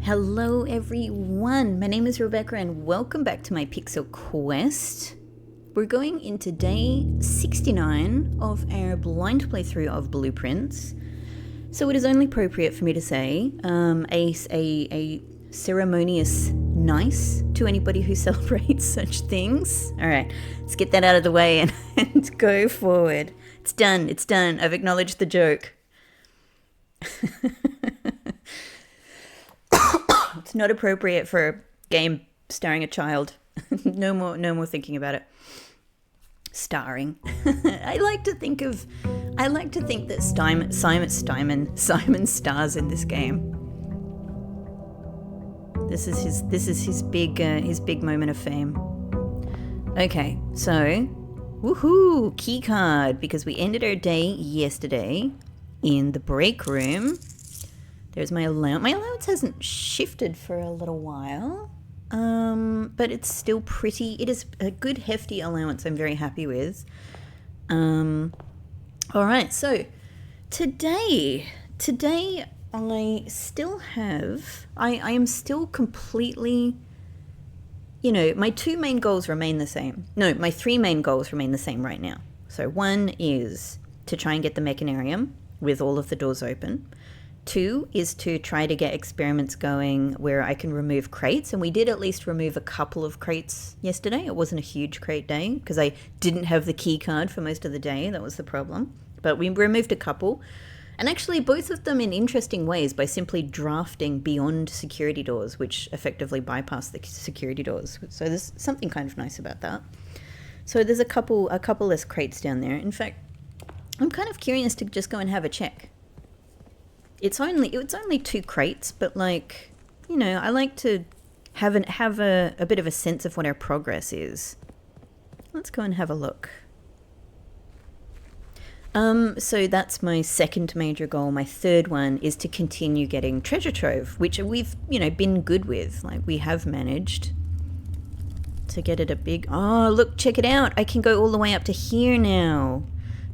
Hello everyone, my name is Rebecca and welcome back to my Pixel Quest. We're going into day 69 of our blind playthrough of Blueprints. So it is only appropriate for me to say a ceremonious nice to anybody who celebrates such things. Alright, let's get that out of the way and go forward. It's done, I've acknowledged the joke. It's not appropriate for a game starring a child. No more thinking about it. Starring. I like to think that Simon stars in this game. This is his big moment of fame. Okay, so woohoo, key card, because we ended our day yesterday in the break room. There's my allowance. My allowance hasn't shifted for a little while, but it's still pretty. It is a good hefty allowance I'm very happy with. All right, so today I still have, I am still completely, my two main goals remain the same. No, my three main goals remain the same right now. So one is to try and get the mechanarium with all of the doors open. 2 is to try to get experiments going where I can remove crates, and we did at least remove a couple of crates yesterday. It wasn't a huge crate day because I didn't have the key card for most of the day. That was the problem. But we removed a couple, and actually both of them in interesting ways by simply drafting beyond security doors, which effectively bypass the security doors. So there's something kind of nice about that. So there's a couple less crates down there. In fact, I'm kind of curious to just go and have a check. It's only 2 crates, but I like to have a bit of a sense of what our progress is. Let's go and have a look. So that's my second major goal. My third one is to continue getting treasure trove, which we've, been good with. We have managed to get it a big... Oh, look, check it out. I can go all the way up to here now.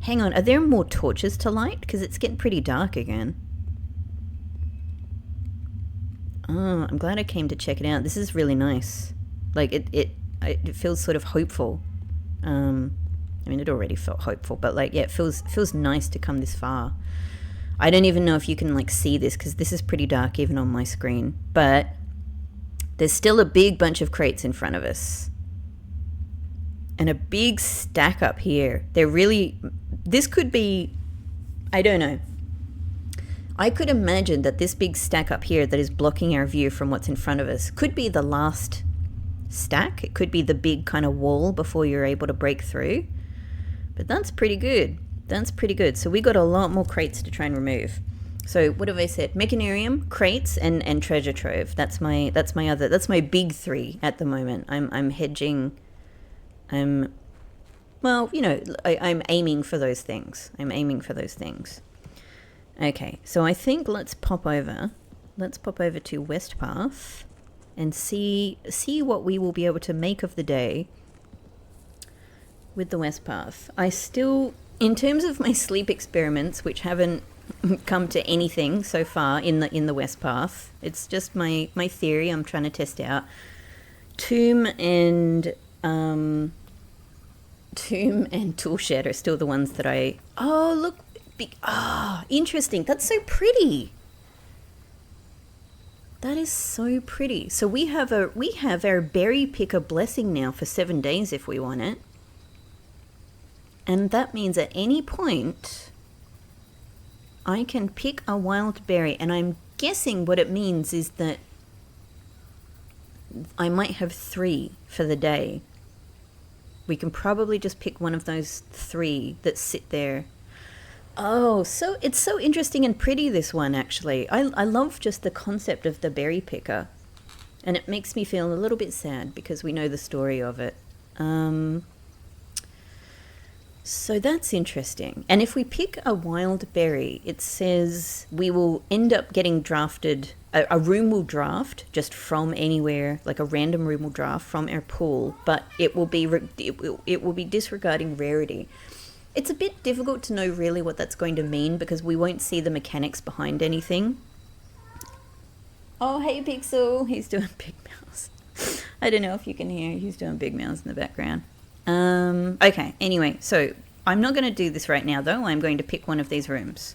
Hang on, are there more torches to light? Because it's getting pretty dark again. Oh, I'm glad I came to check it out. This is really nice. It feels sort of hopeful. It already felt hopeful, but it feels nice to come this far. I don't even know if you can see this because this is pretty dark even on my screen. But there's still a big bunch of crates in front of us. And a big stack up here. This could be, I don't know. I could imagine that this big stack up here that is blocking our view from what's in front of us could be the last stack. It could be the big kind of wall before you're able to break through. But that's pretty good. So we got a lot more crates to try and remove. So what have I said? Mechanarium, crates, and treasure trove. That's my big 3 at the moment. I'm hedging. I'm aiming for those things. Okay, so I think let's pop over to West Path and see what we will be able to make of the day with the West Path. I still, in terms of my sleep experiments, which haven't come to anything so far in the West Path, it's just my theory I'm trying to test out. Tomb and Toolshed are still the ones that I... Oh, look. Interesting. That's so pretty. That is so pretty. So we have our berry picker blessing now for 7 days if we want it. And that means at any point I can pick a wild berry, and I'm guessing what it means is that I might have 3 for the day. We can probably just pick one of those 3 that sit there. Oh, so it's so interesting and pretty, this one, actually. I love just the concept of the berry picker. And it makes me feel a little bit sad because we know the story of it. So that's interesting. And if we pick a wild berry, it says we will end up getting drafted. A room will draft just from anywhere, a random room will draft from our pool, but it will be disregarding rarity. It's a bit difficult to know really what that's going to mean because we won't see the mechanics behind anything. Oh, hey, Pixel. He's doing Big Mouse. I don't know if you can hear. He's doing Big Mouse in the background. Okay, anyway, so I'm not going to do this right now, though. I'm going to pick one of these rooms.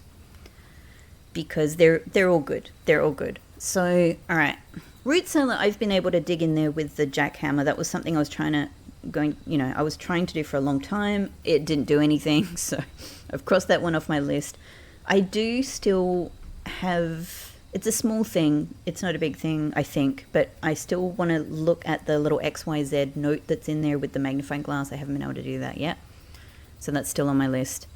Because they're all good. They're all good. So, all right. Root cellar, I've been able to dig in there with the jackhammer. That was something I was trying to do for a long time. It didn't do anything, so I've crossed that one off my list. I do still have... It's a small thing. It's not a big thing, I think, but I still want to look at the little XYZ note that's in there with the magnifying glass. I haven't been able to do that yet. So that's still on my list.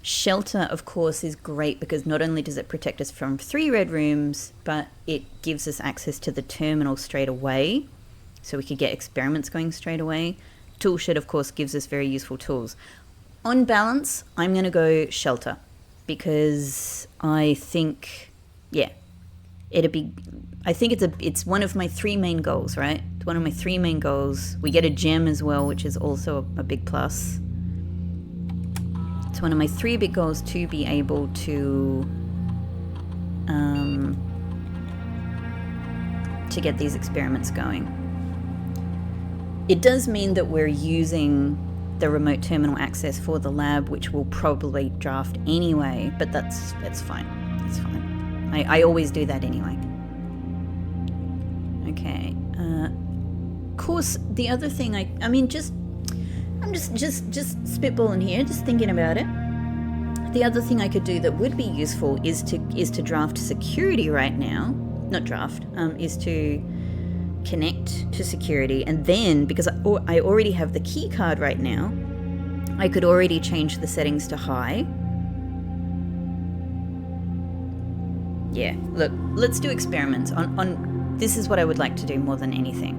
Shelter, of course, is great because not only does it protect us from 3 red rooms, but it gives us access to the terminal straight away. So we could get experiments going straight away. Toolshed, of course, gives us very useful tools. On balance, I'm going to go shelter because I think, yeah, I think it's one of my 3 main goals, right? It's one of my 3 main goals. We get a gem as well, which is also a big plus. It's one of my 3 big goals to be able to get these experiments going. It does mean that we're using the remote terminal access for the lab, which will probably draft anyway, but that's fine. It's fine. I always do that anyway. Okay. Of course, the other thing I'm just spitballing here, just thinking about it. The other thing I could do that would be useful is to draft security right now. Not draft. Is to connect to security, and then because I already have the key card right now, I could already change the settings to high. Yeah, look, let's do experiments on this is what I would like to do more than anything.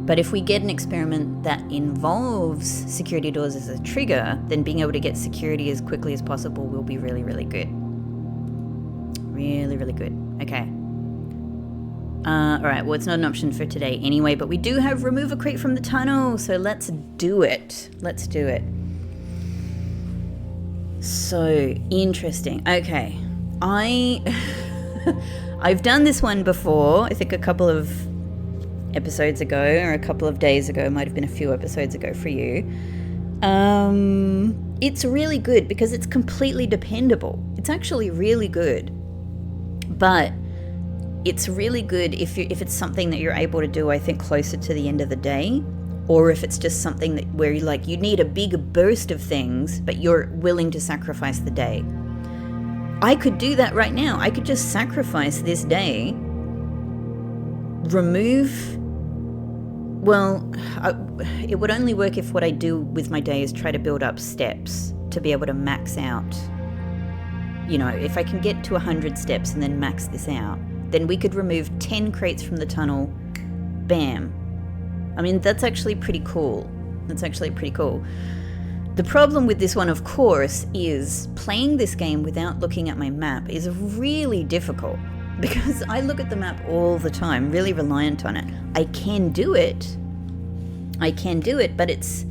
But if we get an experiment that involves security doors as a trigger, then being able to get security as quickly as possible will be really, really good. Really, really good. Okay. Alright, well, it's not an option for today anyway, but we do have remove a crate from the tunnel, so let's do it. Let's do it. So interesting. Okay, I've done this one before. I think a couple of episodes ago, or a couple of days ago. Might have been a few episodes ago for you. It's really good because it's completely dependable. It's actually really good, but it's really good if it's something that you're able to do, I think, closer to the end of the day. Or if it's just something that where you need a big burst of things, but you're willing to sacrifice the day. I could do that right now. I could just sacrifice this day, remove... Well, it would only work if what I do with my day is try to build up steps to be able to max out. You know, if I can get to 100 steps and then max this out, then we could remove 10 crates from the tunnel. Bam. I mean, that's actually pretty cool. That's actually pretty cool. The problem with this one, of course, is playing this game without looking at my map is really difficult because I look at the map all the time, really reliant on it. I can do it, but it's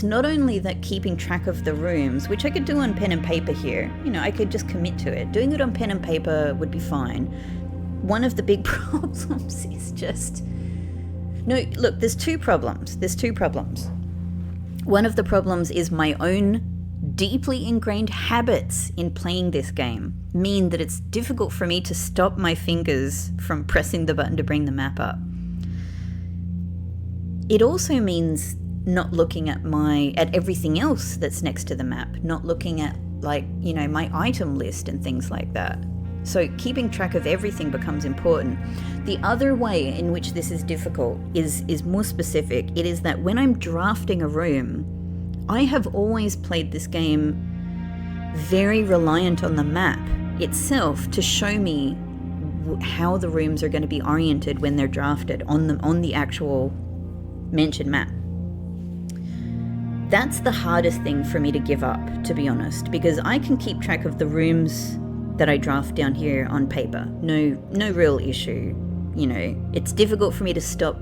not only that keeping track of the rooms, which I could do on pen and paper here. You know, I could just commit to it. Doing it on pen and paper would be fine. One of the big problems is just... No, look, there's 2 problems. One of the problems is my own deeply ingrained habits in playing this game mean that it's difficult for me to stop my fingers from pressing the button to bring the map up. It also means not looking at everything else that's next to the map, not looking at, my item list and things like that. So keeping track of everything becomes important. The other way in which this is difficult is more specific. It is that when I'm drafting a room, I have always played this game very reliant on the map itself to show me how the rooms are going to be oriented when they're drafted on the actual mentioned map. That's the hardest thing for me to give up, to be honest, because I can keep track of the rooms that I draft down here on paper. No real issue. You know, it's difficult for me to stop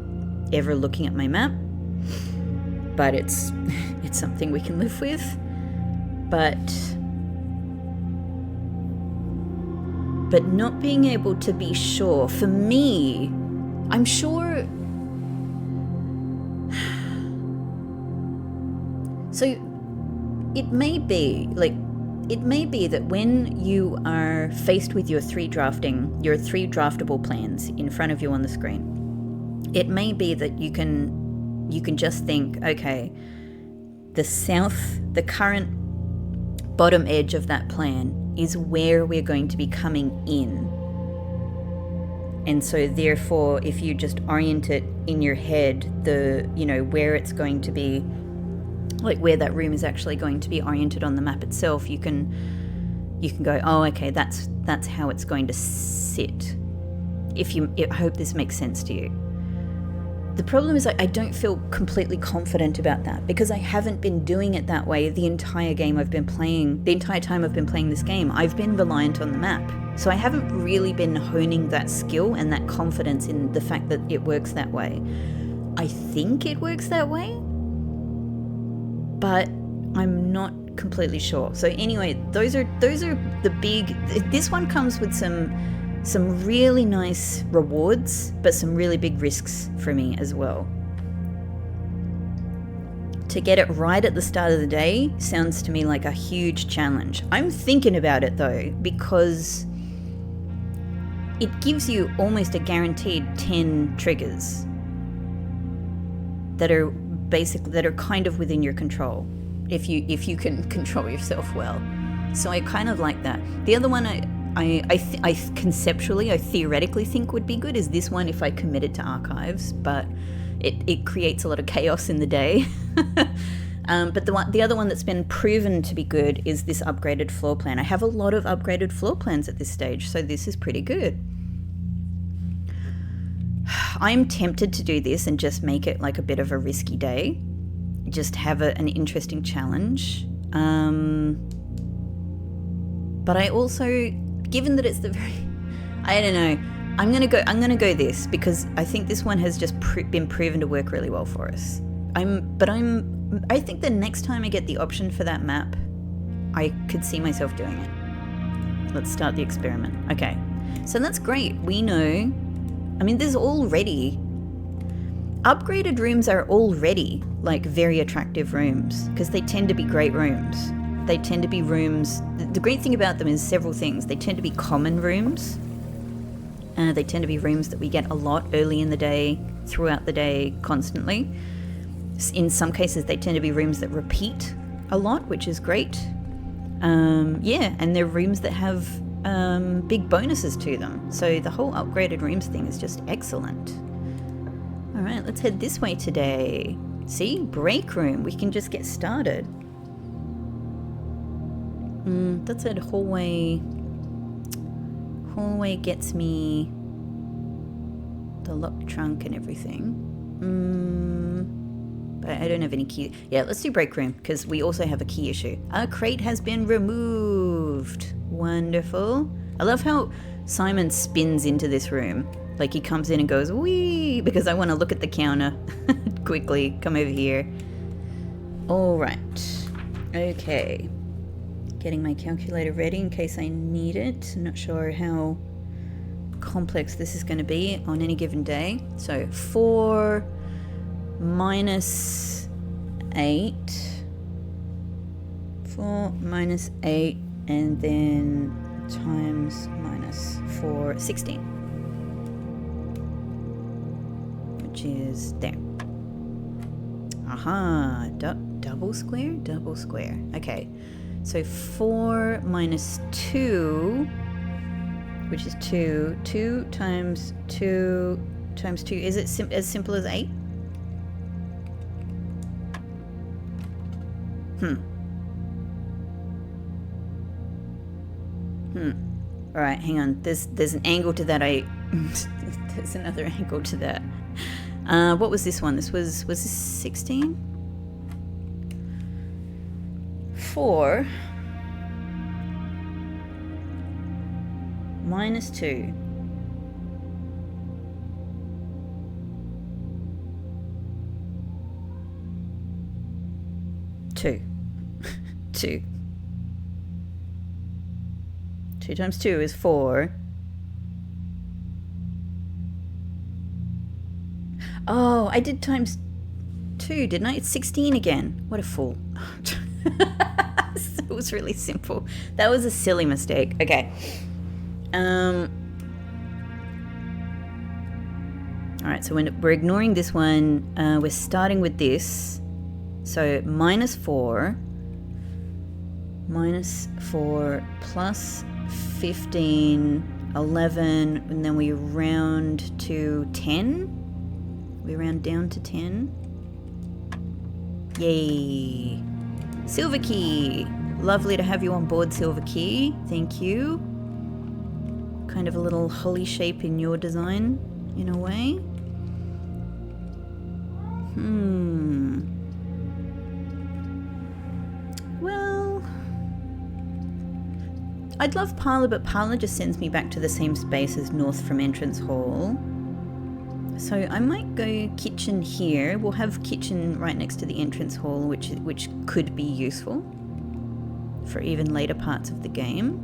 ever looking at my map, but it's something we can live with. But but not being able to be sure. For me, I'm sure... So, it may be that when you are faced with your three draftable plans in front of you on the screen, it may be that you can just think, okay, the current bottom edge of that plan is where we're going to be coming in. And so therefore, if you just orient it in your head, where it's going to be, like where that room is actually going to be oriented on the map itself, you can go, oh, okay, that's how it's going to sit. I hope this makes sense to you. The problem is I don't feel completely confident about that because I haven't been doing it that way the entire time I've been playing this game. I've been reliant on the map. So I haven't really been honing that skill and that confidence in the fact that it works that way. I think it works that way, but I'm not completely sure. So anyway, those are the big... This one comes with some really nice rewards, but some really big risks for me as well. To get it right at the start of the day sounds to me like a huge challenge. I'm thinking about it though, because it gives you almost a guaranteed 10 triggers that are kind of within your control, if you can control yourself well. So I kind of like that. The other one I conceptually, I theoretically think would be good is this one if I committed to archives, but it creates a lot of chaos in the day. But the other one that's been proven to be good is this upgraded floor plan. I have a lot of upgraded floor plans at this stage, so this is pretty good. I'm tempted to do this and just make it like a bit of a risky day. Just have an interesting challenge. But I also, given that it's I don't know, I'm gonna go this because I think this one has just been proven to work really well for us. I think the next time I get the option for that map, I could see myself doing it. Let's start the experiment. Okay, so that's great. We know, there's already, upgraded rooms are already like very attractive rooms because they tend to be great rooms. They tend to be rooms, the great thing about them is several things. They tend to be common rooms. They tend to be rooms that we get a lot early in the day, throughout the day, constantly. In some cases, they tend to be rooms that repeat a lot, which is great. And they're rooms that have big bonuses to them. So the whole upgraded rooms thing is just excellent. All right, let's head this way today. See, break room. We can just get started. That's a hallway. Hallway gets me the locked trunk and everything. But I don't have any key. Yeah, let's do break room because we also have a key issue. Our crate has been removed. Wonderful. I love how Simon spins into this room. Like he comes in and goes, wee, because I want to look at the counter. Quickly, come over here. All right. Okay. Getting my calculator ready in case I need it. I'm not sure how complex this is going to be on any given day. So 4 minus 8. 4 minus 8 and then times minus 4, 16. Which is there. Aha, double square. Okay. So 4 minus 2, which is 2. 2 times 2 times 2. Is it as simple as 8? All right, hang on. There's an angle to that. There's another angle to that. What was this one? Was this 16? 4 minus 2. 2. 2. 2 times 2 is 4. Oh, I did times 2, didn't I? It's 16 again. What a fool. It was really simple. That was a silly mistake. Okay. Alright, so we're ignoring this one. We're starting with this. So -4 plus 15, 11, and then we round to 10. We round down to 10. Yay. Silver Key. Lovely to have you on board, Silver Key. Thank you. Kind of a little holly shape in your design, in a way. Well, I'd love parlour, but parlour just sends me back to the same space as north from entrance hall. So I might go kitchen here. We'll have kitchen right next to the entrance hall, which could be useful for even later parts of the game.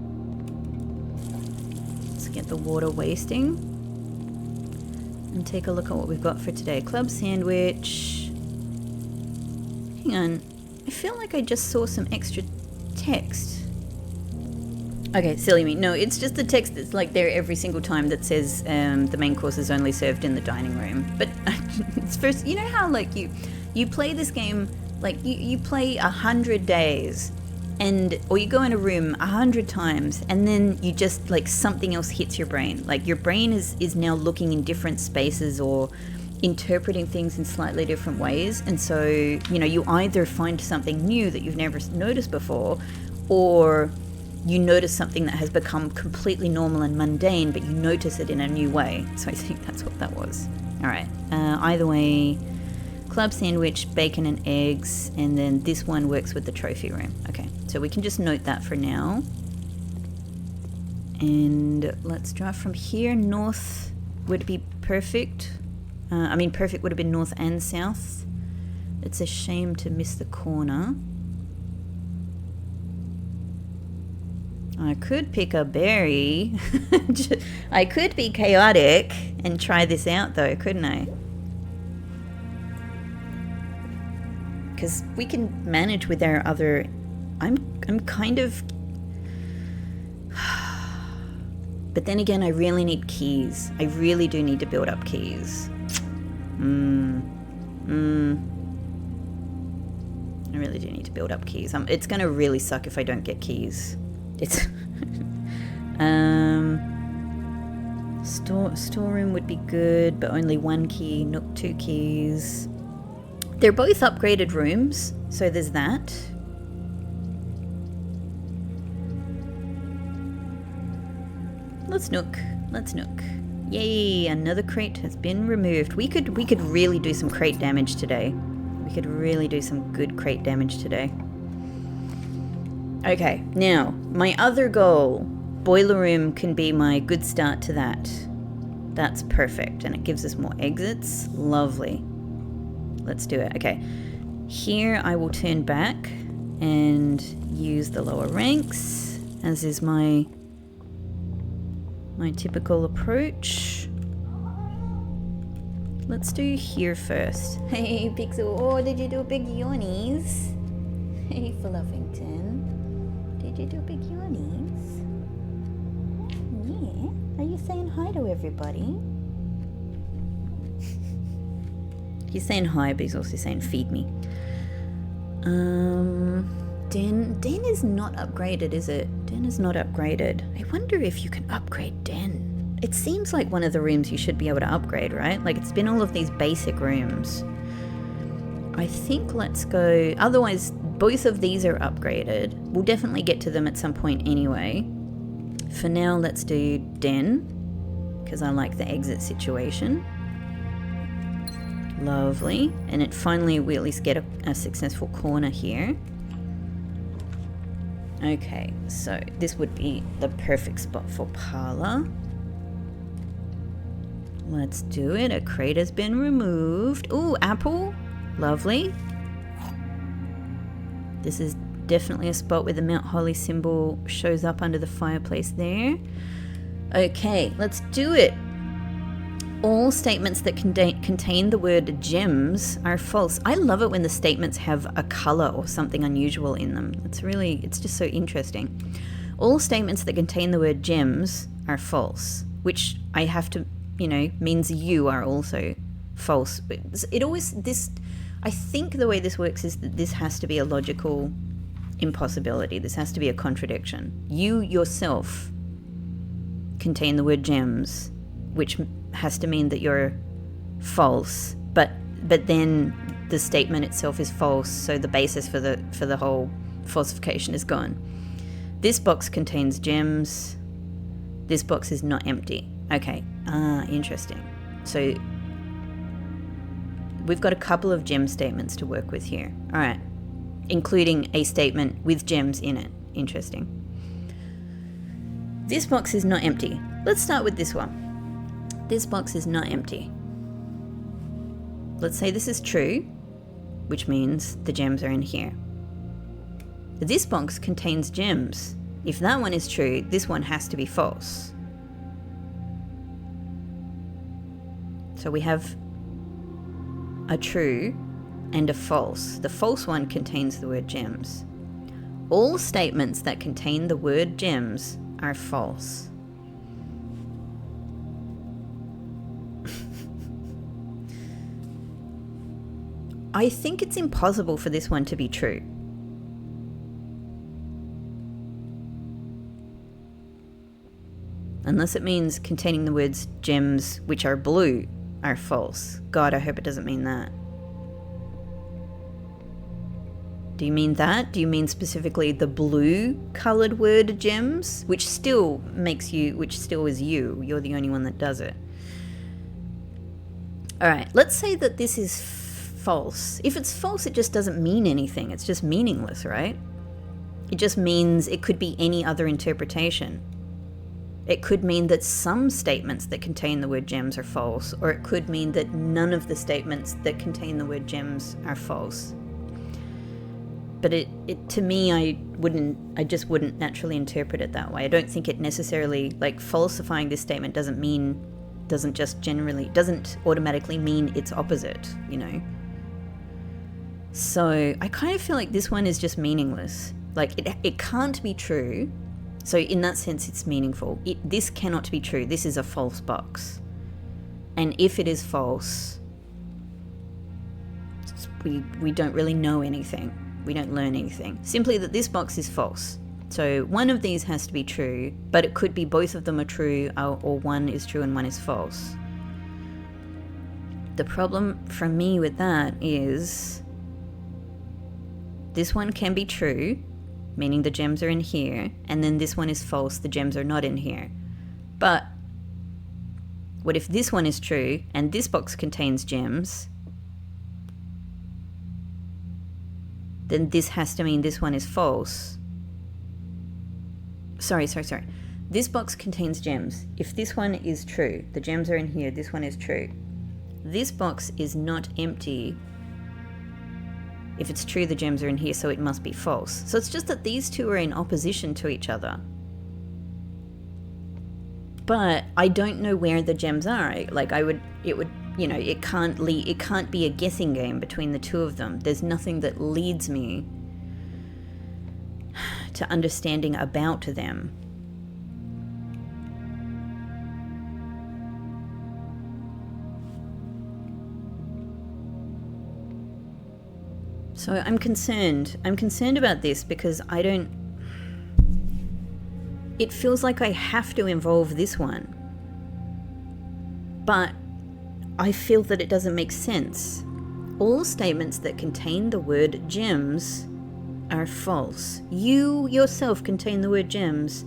Let's get the water wasting and take a look at what we've got for today. Club sandwich. Hang on. I feel like I just saw some extra text. Okay, silly me. No, it's just the text that's like there every single time that says the main course is only served in the dining room. But it's first, you know how like you play this game, like you play 100 days, or you go in a room 100 times, and then you just like something else hits your brain. Like your brain is now looking in different spaces or interpreting things in slightly different ways. And so, you know, you either find something new that you've never noticed before, or you notice something that has become completely normal and mundane, but you notice it in a new way. So I think that's what that was. All right. Either way, club sandwich, bacon and eggs, and then this one works with the trophy room. Okay, so we can just note that for now. And let's drive from here. North would be perfect. Perfect would have been north and south. It's a shame to miss the corner. I could pick a berry. I could be chaotic and try this out though, couldn't I? Because we can manage with our other... I'm kind of... But then again, I really need keys. I really do need to build up keys. I really do need to build up keys. It's going to really suck if I don't get keys. It's storeroom would be good, but only 1 key. Nook, 2 keys. They're both upgraded rooms, so there's that. Let's nook. Yay! Another crate has been removed. We could really do some crate damage today. We could really do some good crate damage today. Okay, now, my other goal, boiler room can be my good start to that. That's perfect, and it gives us more exits. Lovely. Let's do it. Okay, here I will turn back and use the lower ranks, as is my typical approach. Let's do here first. Hey, Pixel. Oh, did you do big yawnies? Hey, Fluffington. Did you do big yawnies? Yeah. Are you saying hi to everybody? He's saying hi, but he's also saying feed me. Den is not upgraded, is it? Den is not upgraded. I wonder if you can upgrade Den. It seems like one of the rooms you should be able to upgrade, right? Like it's been all of these basic rooms. I think let's go... Otherwise, both of these are upgraded. We'll definitely get to them at some point anyway. For now, let's do Den, because I like the exit situation. Lovely. And it finally, we at least get a successful corner here. Okay, so this would be the perfect spot for parlor. Let's do it. A crate has been removed. Ooh, apple. Lovely. This is definitely a spot where the Mount Holly symbol shows up under the fireplace there. Okay, let's do it. All statements that contain the word gems are false. I love it when the statements have a color or something unusual in them. It's just so interesting. All statements that contain the word gems are false, which I have to, means you are also false. I think the way this works is that this has to be a logical impossibility. This has to be a contradiction. You yourself contain the word gems, which has to mean that you're false, but then the statement itself is false, so the basis for the whole falsification is gone. This box contains gems. This box is not empty. Okay, interesting. So we've got a couple of gem statements to work with here. All right, including a statement with gems in it. Interesting. This box is not empty. Let's start with this one. This box is not empty. Let's say this is true, which means the gems are in here. This box contains gems. If that one is true, this one has to be false. So we have a true and a false. The false one contains the word gems. All statements that contain the word gems are false. I think it's impossible for this one to be true. Unless it means containing the words gems, which are blue, are false. God, I hope it doesn't mean that. Do you mean that? Do you mean specifically the blue colored word gems? Which still is you. You're the only one that does it. Alright, let's say that this is false. If it's false, it just doesn't mean anything. It's just meaningless, right? It just means it could be any other interpretation. It could mean that some statements that contain the word gems are false, or it could mean that none of the statements that contain the word gems are false. But to me, I just wouldn't naturally interpret it that way. I don't think it necessarily, falsifying this statement doesn't automatically mean its opposite, So I kind of feel like this one is just meaningless. It can't be true. So in that sense, it's meaningful. This cannot be true. This is a false box. And if it is false, we don't really know anything. We don't learn anything. Simply that this box is false. So one of these has to be true, but it could be both of them are true, or one is true and one is false. The problem for me with that is this one can be true, meaning the gems are in here, and then this one is false, the gems are not in here. But what if this one is true and this box contains gems? Then this has to mean this one is false. Sorry. This box contains gems. If this one is true, the gems are in here, this one is true. This box is not empty. If it's true, the gems are in here, so it must be false. So it's just that these two are in opposition to each other. But I don't know where the gems are. It can't be a guessing game between the two of them. There's nothing that leads me to understanding about them. So I'm concerned. I'm concerned about this because it feels like I have to involve this one. But I feel that it doesn't make sense. All statements that contain the word gems are false. You yourself contain the word gems.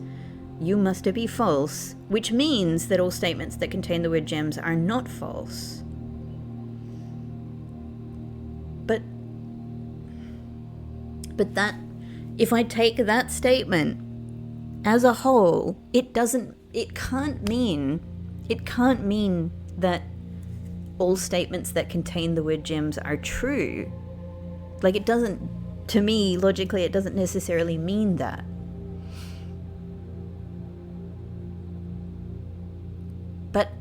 You must be false, which means that all statements that contain the word gems are not false. But that, if I take that statement as a whole, it can't mean that all statements that contain the word gems are true. To me, logically, it doesn't necessarily mean that. But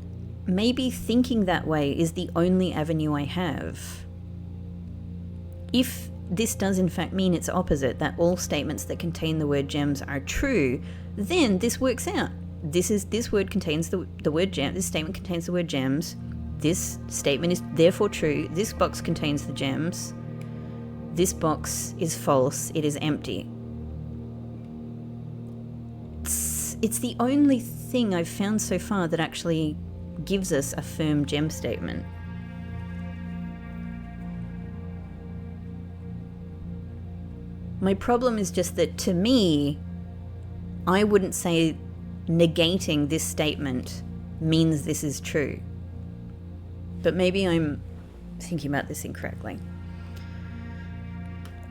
maybe thinking that way is the only avenue I have. If this does in fact mean its opposite, that all statements that contain the word gems are true, then this works out. This word contains the word gem. This statement contains the word gems. This statement is therefore true. This box contains the gems. This box is false. It is empty. It's the only thing I've found so far that actually gives us a firm gem statement. My problem is just that, to me, I wouldn't say negating this statement means this is true. But maybe I'm thinking about this incorrectly.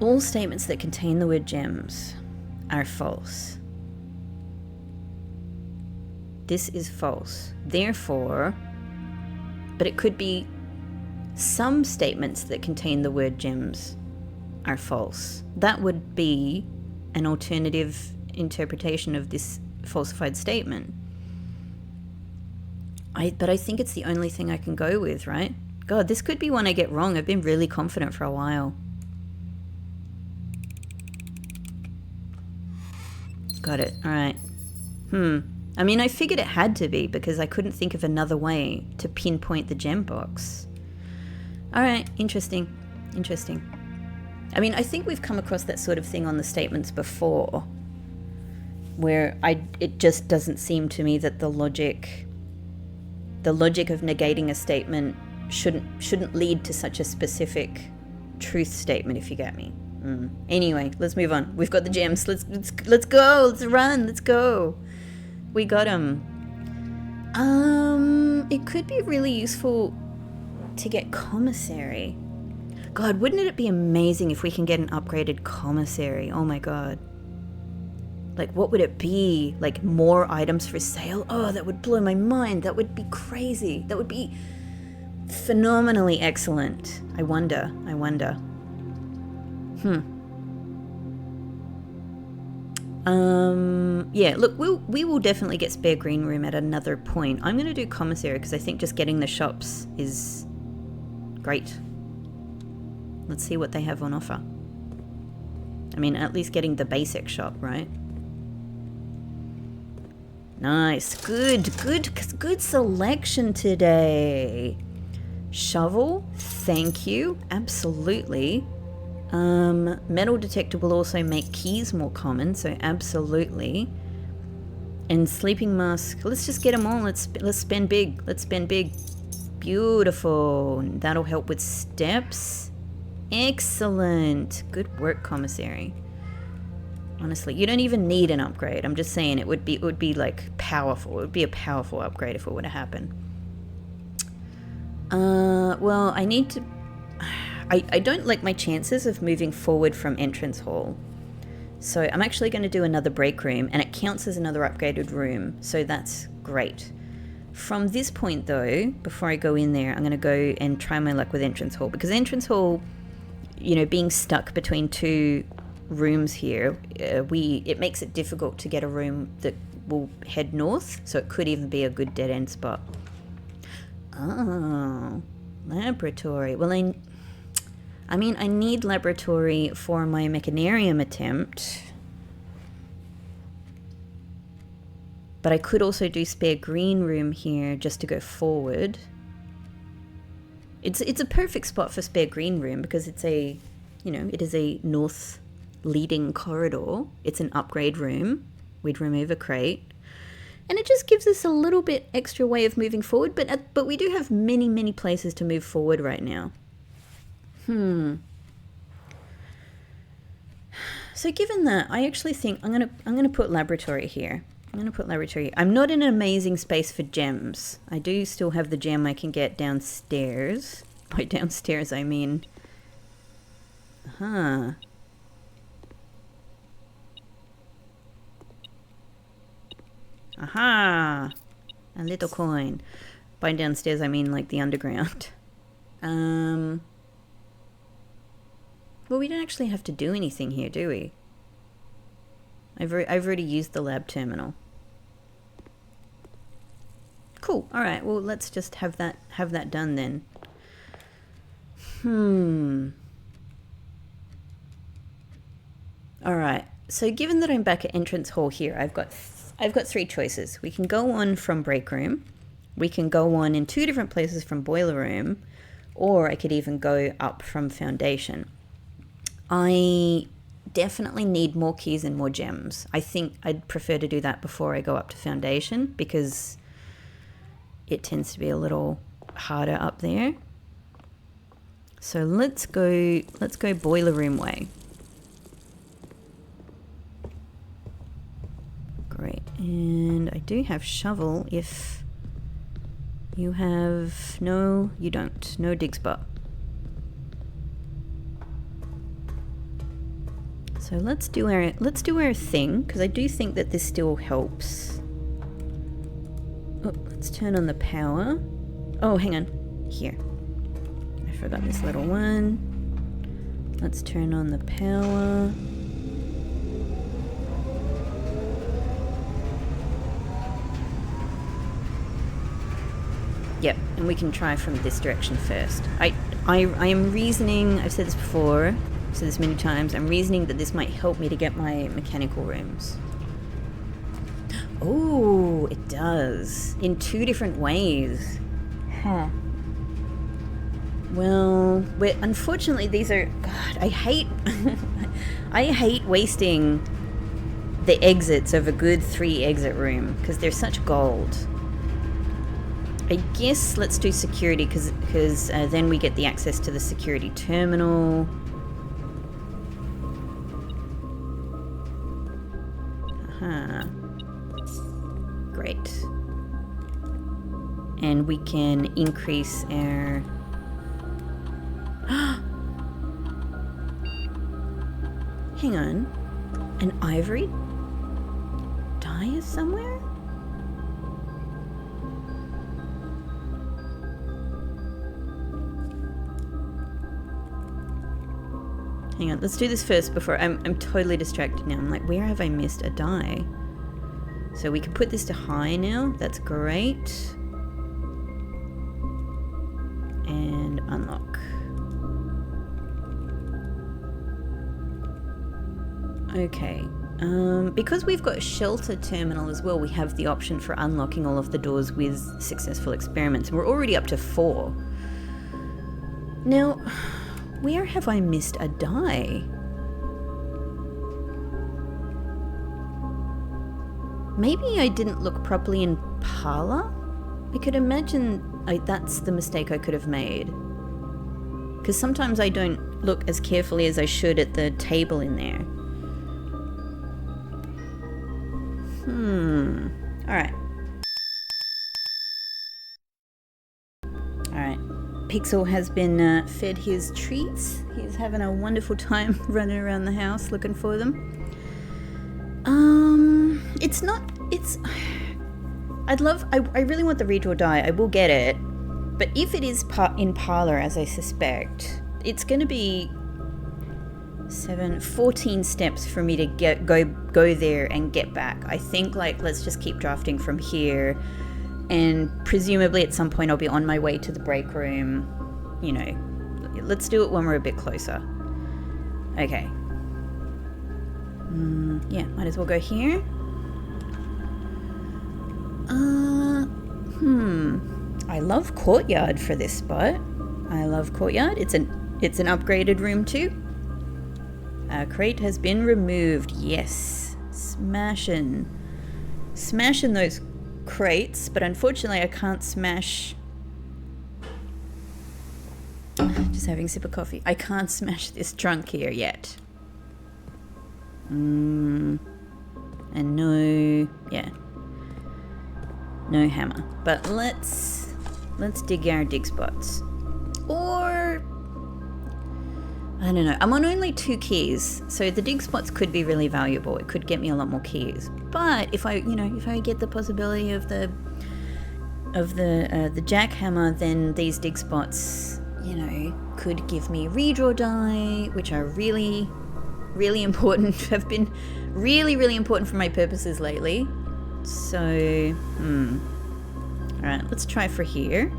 All statements that contain the word gems are false. This is false. Therefore, but it could be some statements that contain the word gems are false. That would be an alternative interpretation of this falsified statement. But I think it's the only thing I can go with, right? God, this could be one I get wrong. I've been really confident for a while. Got it. All right. I mean, I figured it had to be because I couldn't think of another way to pinpoint the gem box. All right. Interesting. I mean, I think we've come across that sort of thing on the statements before, where it just doesn't seem to me that the logic of negating a statement shouldn't lead to such a specific truth statement, if you get me. Anyway, let's move on. We've got the gems. Let's go. Let's run. Let's go. We got them. It could be really useful to get commissary. God, wouldn't it be amazing if we can get an upgraded commissary? Oh my god. Like, what would it be? Like, more items for sale? Oh, that would blow my mind. That would be crazy. That would be phenomenally excellent. I wonder. Yeah, look, we will definitely get spare green room at another point. I'm going to do commissary because I think just getting the shops is great. Let's see what they have on offer. I mean, at least getting the basic shop, right? Nice. Good selection today. Shovel, thank you. Absolutely. Metal detector will also make keys more common, so absolutely. And sleeping mask, let's just get them all. Let's spend big. Beautiful. That'll help with steps. Excellent. Good work, commissary. Honestly, you don't even need an upgrade. I'm just saying it would be like powerful. It would be a powerful upgrade if it were to happen. Well, I need to... I don't like my chances of moving forward from entrance hall. So I'm actually going to do another break room, and it counts as another upgraded room. So that's great. From this point, though, before I go in there, I'm going to go and try my luck with entrance hall. Because entrance hall, you know, being stuck between two rooms here, it makes it difficult to get a room that will head north. So it could even be a good dead end spot. Oh, laboratory. Well, I mean, I need laboratory for my mechanarium attempt. But I could also do spare green room here just to go forward. It's a perfect spot for spare green room because it's a, you know, it is a north leading corridor. It's an upgrade room. We'd remove a crate. And it just gives us a little bit extra way of moving forward. But we do have many places to move forward right now. So given that, I actually think I'm gonna put laboratory here. I'm not in an amazing space for gems. I do still have the gem I can get downstairs. By downstairs, I mean... Aha, a little coin. By downstairs, I mean like the underground. Well, we don't actually have to do anything here, do we? I've already used the lab terminal. Cool. All right. Well, let's just have that done then. All right. So given that I'm back at entrance hall here, I've got 3 choices. We can go on from break room. We can go on in 2 different places from boiler room, or I could even go up from foundation. I definitely need more keys and more gems. I think I'd prefer to do that before I go up to foundation because it tends to be a little harder up there. So let's go boiler room way. Great. And I do have shovel if you have... No, you don't. No dig spot. So let's do our thing, because I do think that this still helps. Oh, let's turn on the power. Oh, hang on. Here. I forgot this little one. Let's turn on the power. Yep, and we can try from this direction first. I am reasoning, I've said this before, I've said this many times, I'm reasoning that this might help me to get my mechanical rooms. Oh, it does. In 2 different ways. Huh. Well, unfortunately these are... God, I hate... I hate wasting the exits of a good 3 exit room, because they're such gold. I guess let's do security, because then we get the access to the security terminal. Great. And we can increase our... Hang on. An ivory die is somewhere? Hang on, let's do this first before... I'm totally distracted now. I'm like, where have I missed a die? So we can put this to high now. That's great. And unlock. Okay. Because we've got shelter terminal as well, we have the option for unlocking all of the doors with successful experiments. And we're already up to 4. Now, where have I missed a die? Maybe I didn't look properly in parlor? I could imagine that's the mistake I could have made. Because sometimes I don't look as carefully as I should at the table in there. Alright. Alright. Pixel has been fed his treats. He's having a wonderful time running around the house looking for them. I really want the redraw die. I will get it. But if it is in parlor, as I suspect, it's going to be 14 steps for me to go there and get back. I think, like, let's just keep drafting from here. And presumably at some point I'll be on my way to the break room. You know, let's do it when we're a bit closer. Okay. Yeah, might as well go here. I love courtyard for this spot. I love courtyard. It's an upgraded room too. Crate has been removed. Yes. Smashing those crates, but unfortunately I can't smash... Just having a sip of coffee. I can't smash this trunk here yet. And no... Yeah. No hammer. But let's dig our dig spots. Or... I don't know. I'm on only 2 keys, so the dig spots could be really valuable. It could get me a lot more keys. But if I get the possibility of the jackhammer, then these dig spots, could give me redraw die, which are really, really important. Have been really, really important for my purposes lately. So, Alright, let's try for here.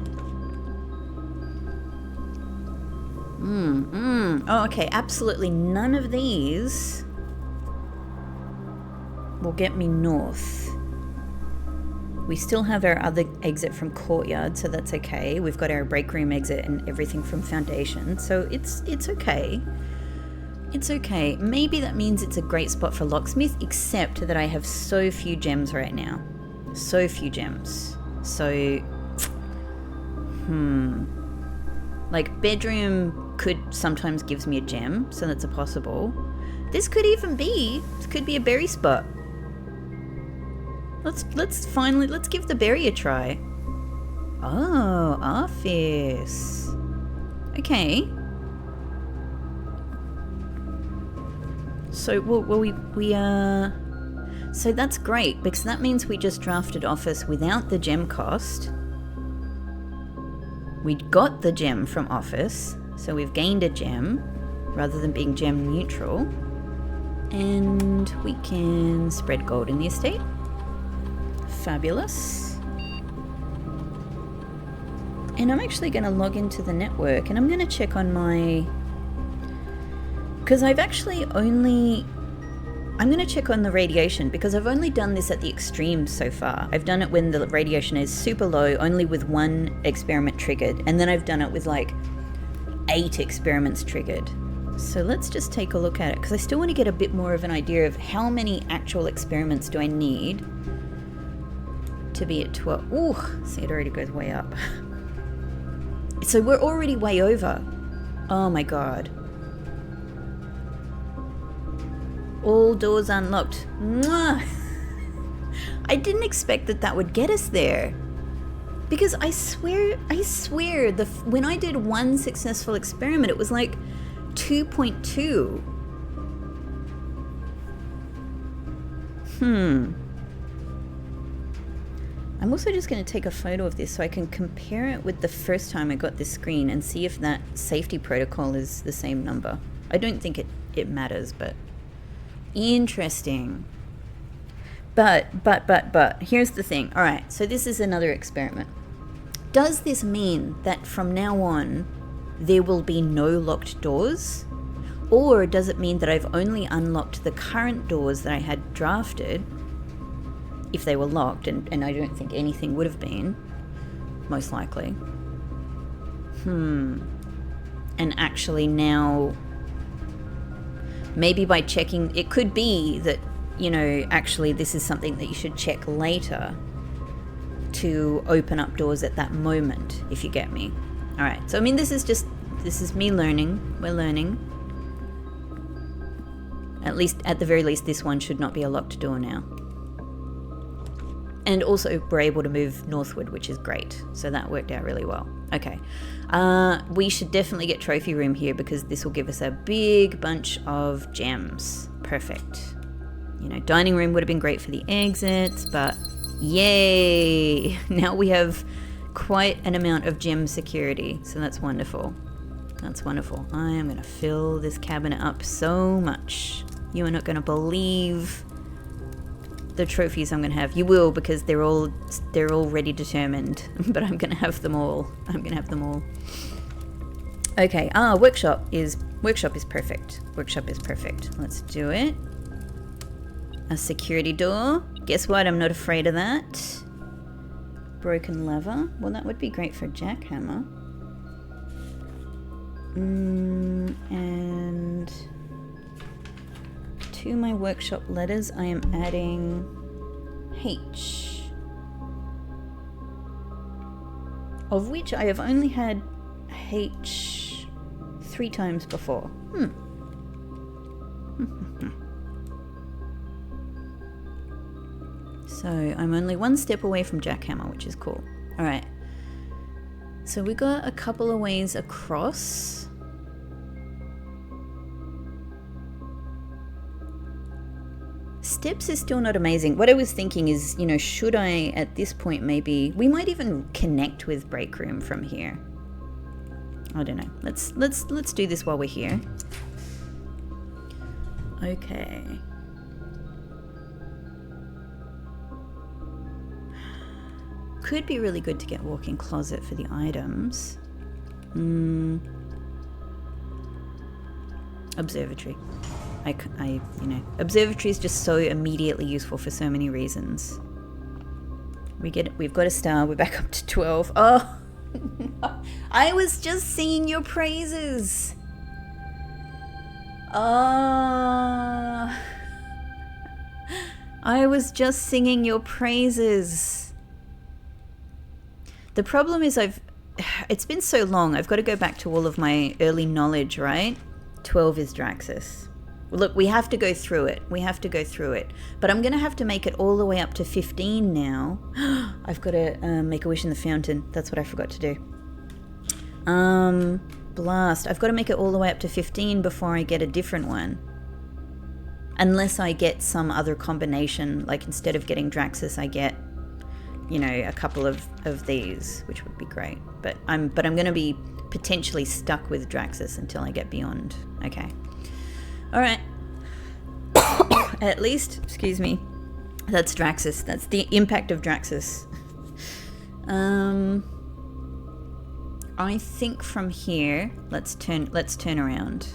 Oh, okay, absolutely none of these will get me north. We still have our other exit from courtyard, so that's okay. We've got our break room exit and everything from foundation, so it's okay. It's okay. Maybe that means it's a great spot for locksmith, except that I have so few gems right now. So few gems. So, like bedroom could sometimes gives me a gem, so that's a possible. This could even be, this could be a berry spot. Let's give the berry a try. Oh, office. Okay. So, so that's great, because that means we just drafted office without the gem cost. We got the gem from office, so we've gained a gem, rather than being gem neutral. And we can spread gold in the estate. Fabulous. And I'm actually going to log into the network and I'm going to check on my... Because I've actually only... I'm going to check on the radiation because I've only done this at the extremes so far. I've done it when the radiation is super low, only with one experiment triggered. And then I've done it with like 8 experiments triggered. So let's just take a look at it because I still want to get a bit more of an idea of how many actual experiments do I need to be at 12. Ooh, see, it already goes way up. So we're already way over. Oh my god. All doors unlocked. Mwah! I didn't expect that would get us there. Because I swear, when I did one successful experiment, it was like 2.2. I'm also just going to take a photo of this so I can compare it with the first time I got this screen and see if that safety protocol is the same number. I don't think it matters, but interesting. But, here's the thing. All right, so this is another experiment. Does this mean that from now on, there will be no locked doors? Or does it mean that I've only unlocked the current doors that I had drafted, if they were locked, and I don't think anything would have been, most likely. And actually now, maybe by checking, it could be that, you know, actually this is something that you should check later to open up doors at that moment, if you get me. All right, so I mean, this is me learning. We're learning. At the very least, this one should not be a locked door now. And also, we're able to move northward, which is great. So that worked out really well. Okay. We should definitely get trophy room here because this will give us a big bunch of gems. Perfect. You know, dining room would have been great for the exits, but yay! Now we have quite an amount of gem security. So that's wonderful. That's wonderful. I am going to fill this cabinet up so much. You are not going to believe the trophies I'm going to have. You will, because they're already determined, but I'm going to have them all. Okay, workshop is perfect. Workshop is perfect. Let's do it. A security door. Guess what? I'm not afraid of that. Broken lever. Well, that would be great for a jackhammer. And to my workshop letters, I am adding H, of which I have only had H 3 times before. So I'm only 1 step away from jackhammer, which is cool. All right. So we got a couple of ways across. Steps is still not amazing. What I was thinking is, you know, should I at this point maybe, we might even connect with break room from here. I don't know. Let's do this while we're here. Okay. could be really good to get walk-in closet for the items. Observatory. Observatory is just so immediately useful for so many reasons. We've got a star. We're back up to 12. Oh, I was just singing your praises. Oh, I was just singing your praises. The problem is it's been so long. I've got to go back to all of my early knowledge, right? 12 is Draxus. Look, we have to go through it. But I'm going to have to make it all the way up to 15 now. I've got to make a wish in the fountain. That's what I forgot to do. Blast. I've got to make it all the way up to 15 before I get a different one. Unless I get some other combination, like instead of getting Draxus, I get, a couple of these, which would be great. But I'm going to be potentially stuck with Draxus until I get beyond. Okay. All right. At least, excuse me, that's Draxus. That's the impact of Draxus. I think from here, let's turn around,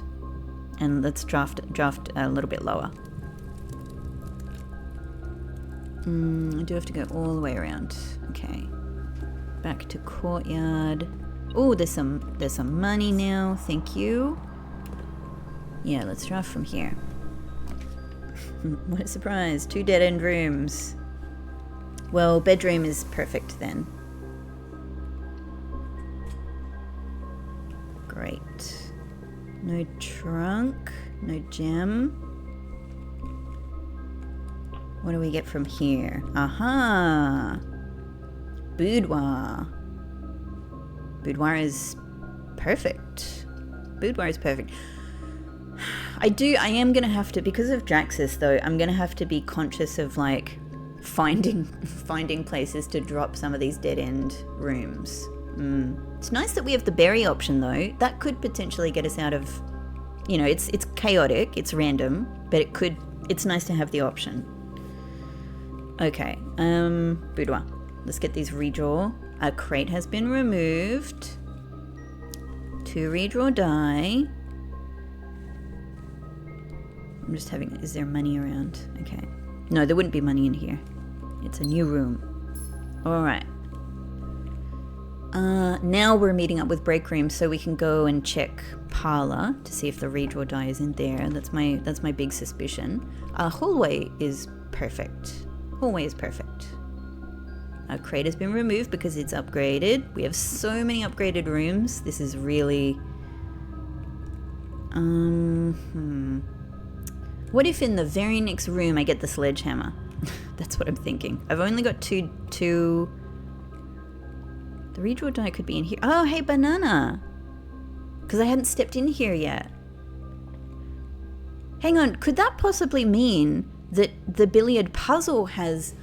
and let's draft a little bit lower. I do have to go all the way around. Okay. Back to courtyard. Oh, there's some money now. Thank you. Yeah, let's draft from here. What a surprise. 2 dead-end rooms. Well, bedroom is perfect then. Great. No trunk. No gem. What do we get from here? Aha! Boudoir. Boudoir is perfect. I am going to have to, because of Draxus though, I'm going to have to be conscious of like finding places to drop some of these dead-end rooms. It's nice that we have the berry option though. That could potentially get us out of, it's chaotic, it's random, but it's nice to have the option. Okay, boudoir. Let's get these redraw. A crate has been removed. 2 redraw die. I'm just having, is there money around? Okay. No, there wouldn't be money in here. It's a new room. All right. Now we're meeting up with break room so we can go and check parlor to see if the redraw die is in there. That's my big suspicion. Hallway is perfect. Our crate has been removed because it's upgraded. We have so many upgraded rooms. This is really... What if in the very next room I get the sledgehammer? That's what I'm thinking. I've only got two... The redraw die could be in here. Oh, hey, banana! Because I hadn't stepped in here yet. Hang on, could that possibly mean that the billiard puzzle has...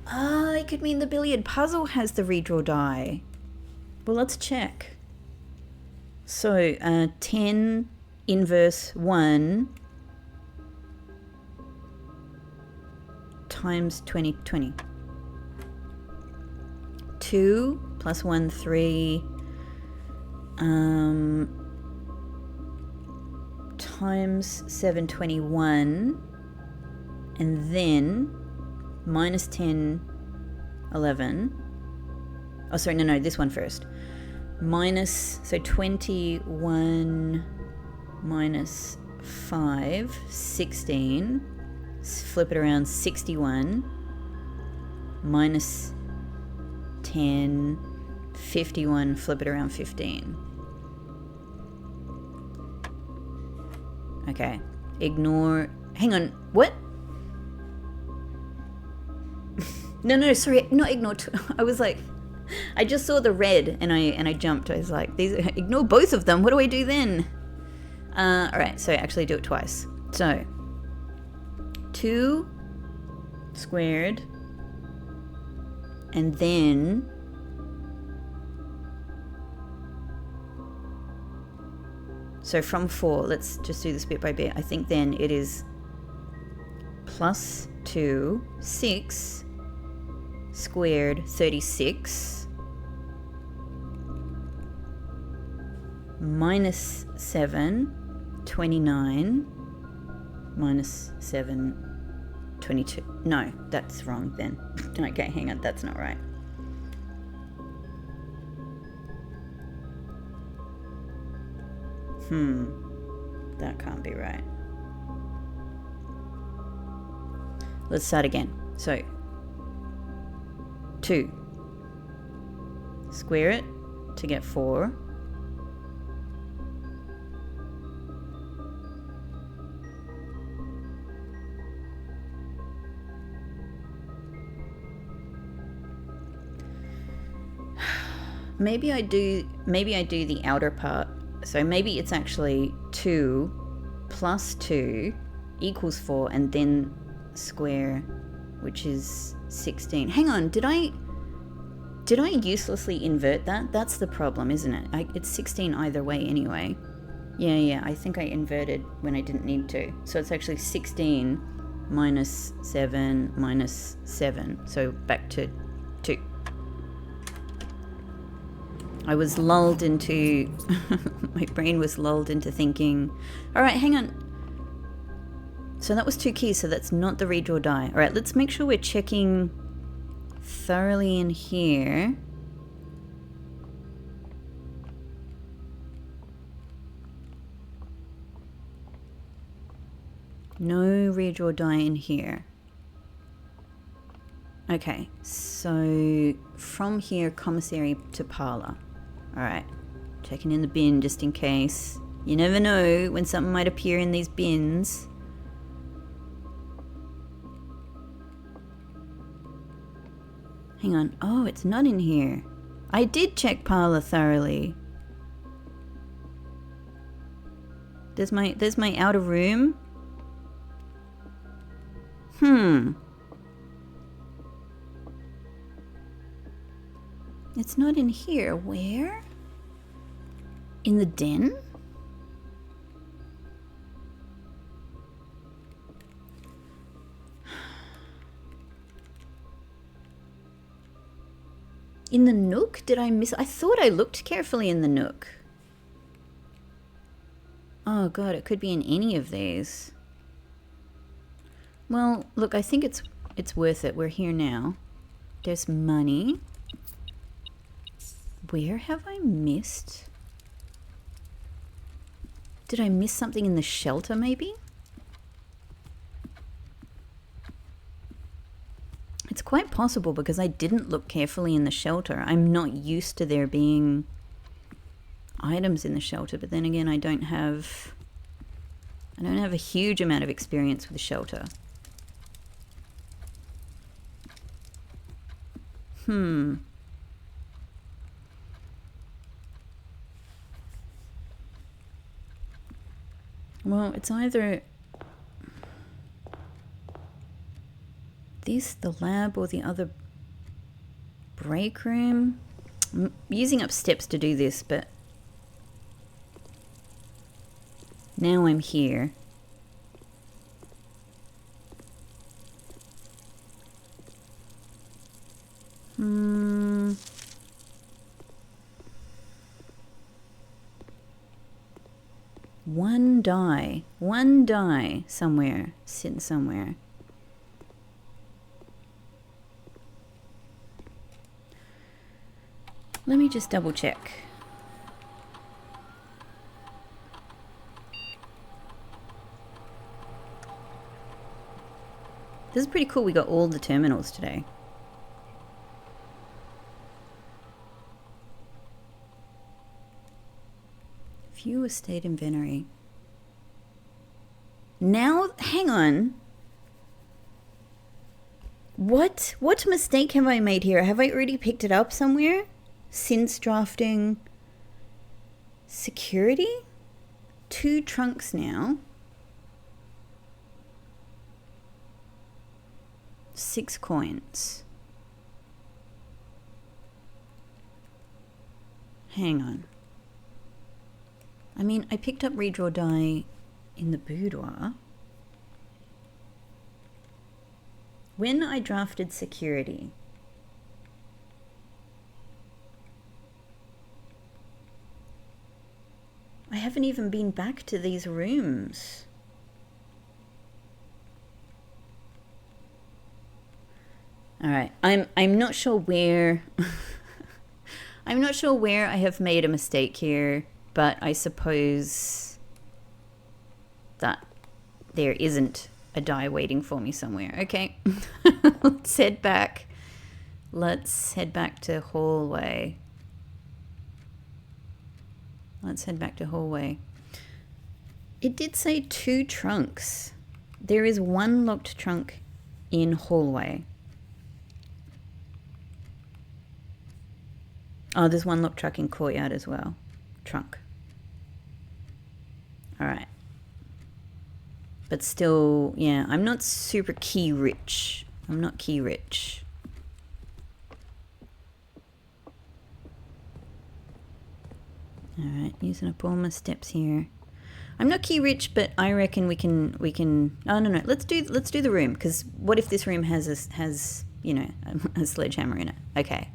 it could mean the billiard puzzle has the redraw die. Well, let's check. So, 10 inverse 1 times 20. 2 plus 1, 3 times 7, 21, and then minus 10, 11. Oh, sorry, no, this one first. So 21 minus 5, 16. Flip it around, 61. Minus 10, 51. Flip it around, 15. Okay. Ignore. Hang on. What? No, sorry, not ignore. I was like, I just saw the red and I jumped. I was like, ignore both of them. What do I do then? All right, so actually do it twice. So 2 squared, and then so from 4. Let's just do this bit by bit. I think then it is plus 2, 6. squared 36 minus 7, 29 minus 7, 22. No, that's wrong then. Okay, hang on, that's not right. That can't be right. Let's start again. So 2. Square it to get 4. Maybe I do the outer part. So maybe it's actually 2 plus 2 equals 4 and then square, which is 16. Hang on, did I uselessly invert that? That's the problem, isn't it? It's 16 either way anyway. Yeah, I think I inverted when I didn't need to. So it's actually 16 minus 7 minus 7. So back to 2. I was lulled into, my brain was lulled into thinking, all right, hang on. So that was 2 keys, so that's not the redraw die. All right, let's make sure we're checking thoroughly in here. No redraw die in here. Okay, so from here, commissary to parlor. All right, checking in the bin just in case. You never know when something might appear in these bins. Hang on. Oh, it's not in here. I did check parlor thoroughly. There's my outer room. It's not in here. Where? In the den? In the nook? Did I miss? I thought I looked carefully in the nook. Oh god, it could be in any of these. Well, look, I think it's worth it. We're here now. There's money. Where have I missed? Did I miss something in the shelter, maybe? It's quite possible because I didn't look carefully in the shelter. I'm not used to there being items in the shelter, but then again, I don't have a huge amount of experience with the shelter. Well, it's either this, the lab, or the other break room. I'm using up steps to do this, but now I'm here. One die somewhere, sitting somewhere. Let me just double check. This is pretty cool. We got all the terminals today. View estate inventory. Now, hang on. What mistake have I made here? Have I already picked it up somewhere since drafting security? 2 trunks now. 6 coins. Hang on. I mean, I picked up redraw die in the boudoir. When I drafted security, I haven't even been back to these rooms. All right, I'm not sure where I'm not sure where I have made a mistake here, but I suppose that there isn't a die waiting for me somewhere. Okay. Let's head back. Let's head back to hallway. Let's head back to hallway. It did say 2 trunks. There is 1 locked trunk in hallway. Oh, there's 1 locked trunk in courtyard as well. Trunk. All right. But still, yeah, I'm not super key rich. I'm not key rich. All right, using up all my steps here. I'm not key rich, but I reckon we can. Oh no, let's do the room, because what if this room has you know a sledgehammer in it? Okay.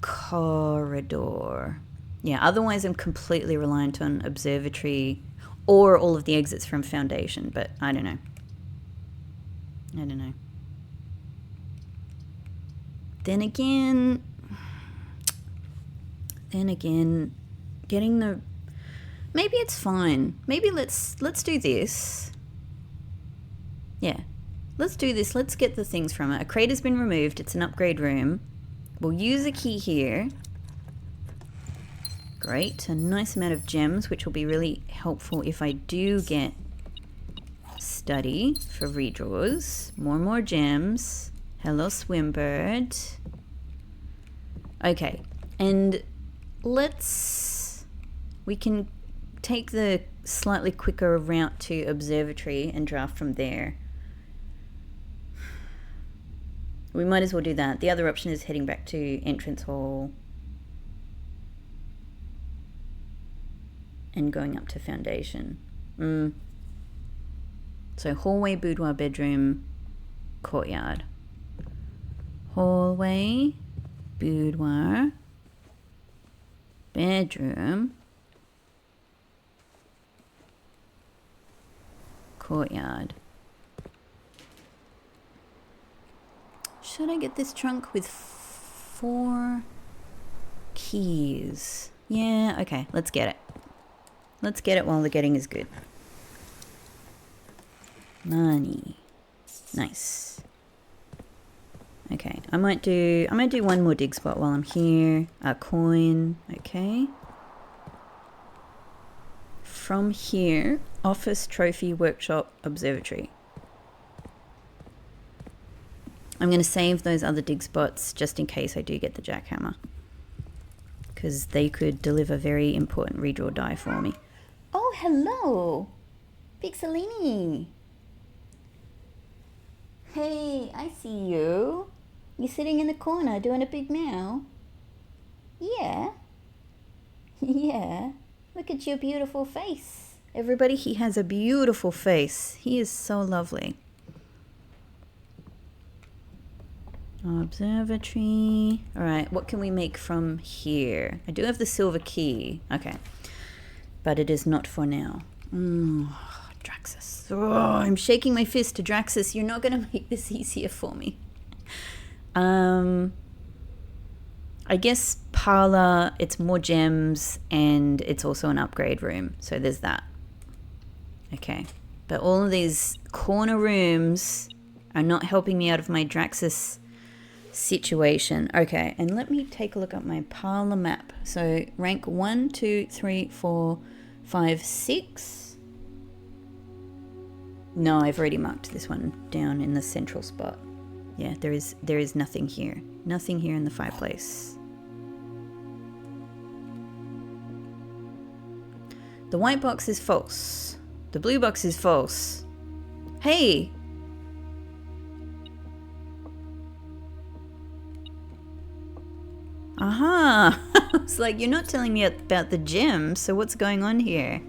Corridor. Yeah. Otherwise, I'm completely reliant on observatory or all of the exits from foundation. But I don't know. Then again, getting the... Maybe it's fine. Maybe let's do this. Yeah. Let's do this. Let's get the things from it. A crate has been removed. It's an upgrade room. We'll use a key here. Great. A nice amount of gems, which will be really helpful if I do get study for redraws. More gems. Hello, Swimbird. Okay. And we can take the slightly quicker route to observatory and draft from there. We might as well do that. The other option is heading back to entrance hall and going up to foundation. So hallway, boudoir, bedroom, courtyard. Hallway, boudoir, bedroom, courtyard. Should I get this trunk with 4 keys? Yeah, okay, let's get it. Let's get it while the getting is good. Money. Nice. Okay, I might do 1 more dig spot while I'm here. A coin, okay. From here, office, trophy, workshop, observatory. I'm going to save those other dig spots just in case I do get the jackhammer, because they could deliver very important redraw die for me. Oh, hello, Pixelini. Hey, I see you. You're sitting in the corner doing a big meow. Yeah. Yeah. Look at your beautiful face. Everybody, he has a beautiful face. He is so lovely. Observatory. All right, what can we make from here? I do have the silver key. Okay. But it is not for now. Draxus. Oh, I'm shaking my fist to Draxus. You're not going to make this easier for me. I guess parlor, it's more gems, and it's also an upgrade room. So there's that. Okay. But all of these corner rooms are not helping me out of my Draxus situation. Okay, and let me take a look at my parlor map. So rank 1, 2, 3, 4, 5, 6. No, I've already marked this one down in the central spot. Yeah, there is nothing here. Nothing here in the fireplace. The white box is false. The blue box is false. Hey! Aha! I was like, you're not telling me about the gem, so what's going on here?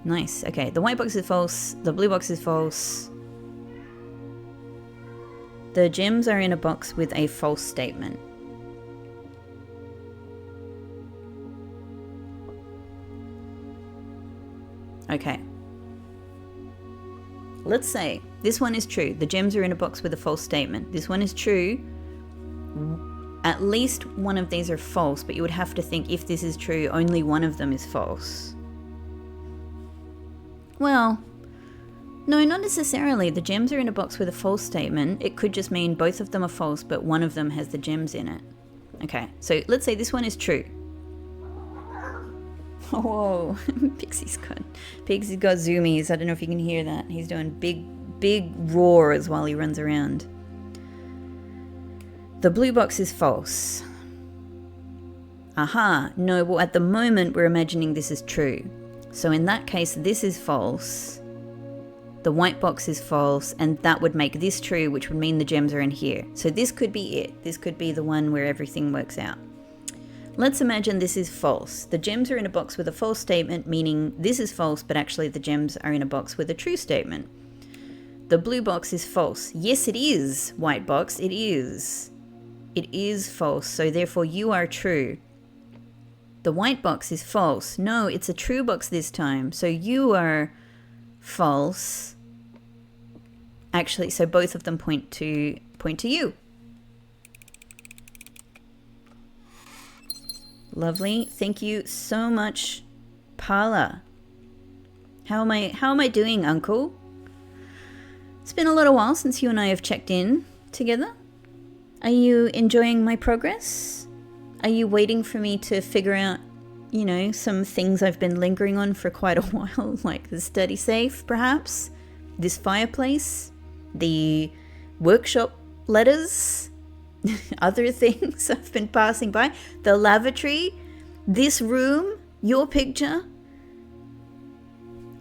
Nice. Okay, the white box is false. The blue box is false. The gems are in a box with a false statement. Okay. Let's say this one is true. The gems are in a box with a false statement. This one is true. At least one of these are false, but you would have to think if this is true, only one of them is false. Well, no, not necessarily. The gems are in a box with a false statement. It could just mean both of them are false, but one of them has the gems in it. Okay, so let's say this one is true. Whoa, Pixie's got zoomies. I don't know if you can hear that. He's doing big roars while he runs around. The blue box is false. Aha, no, well at the moment we're imagining this is true. So in that case, this is false. The white box is false, and that would make this true, which would mean the gems are in here. So this could be it. This could be the one where everything works out. Let's imagine this is false. The gems are in a box with a false statement, meaning this is false, but actually the gems are in a box with a true statement. The blue box is false. Yes, it is, white box, it is. It is false, so therefore you are true. The white box is false. No, it's a true box this time, so you are false. Actually, so both of them point to you. Lovely. Thank you so much, Paula. How am I doing, Uncle? It's been a little while since you and I have checked in together. Are you enjoying my progress? Are you waiting for me to figure out, you know, some things I've been lingering on for quite a while, like the study safe, perhaps? This fireplace? The workshop letters? Other things I've been passing by? The lavatory? This room? Your picture?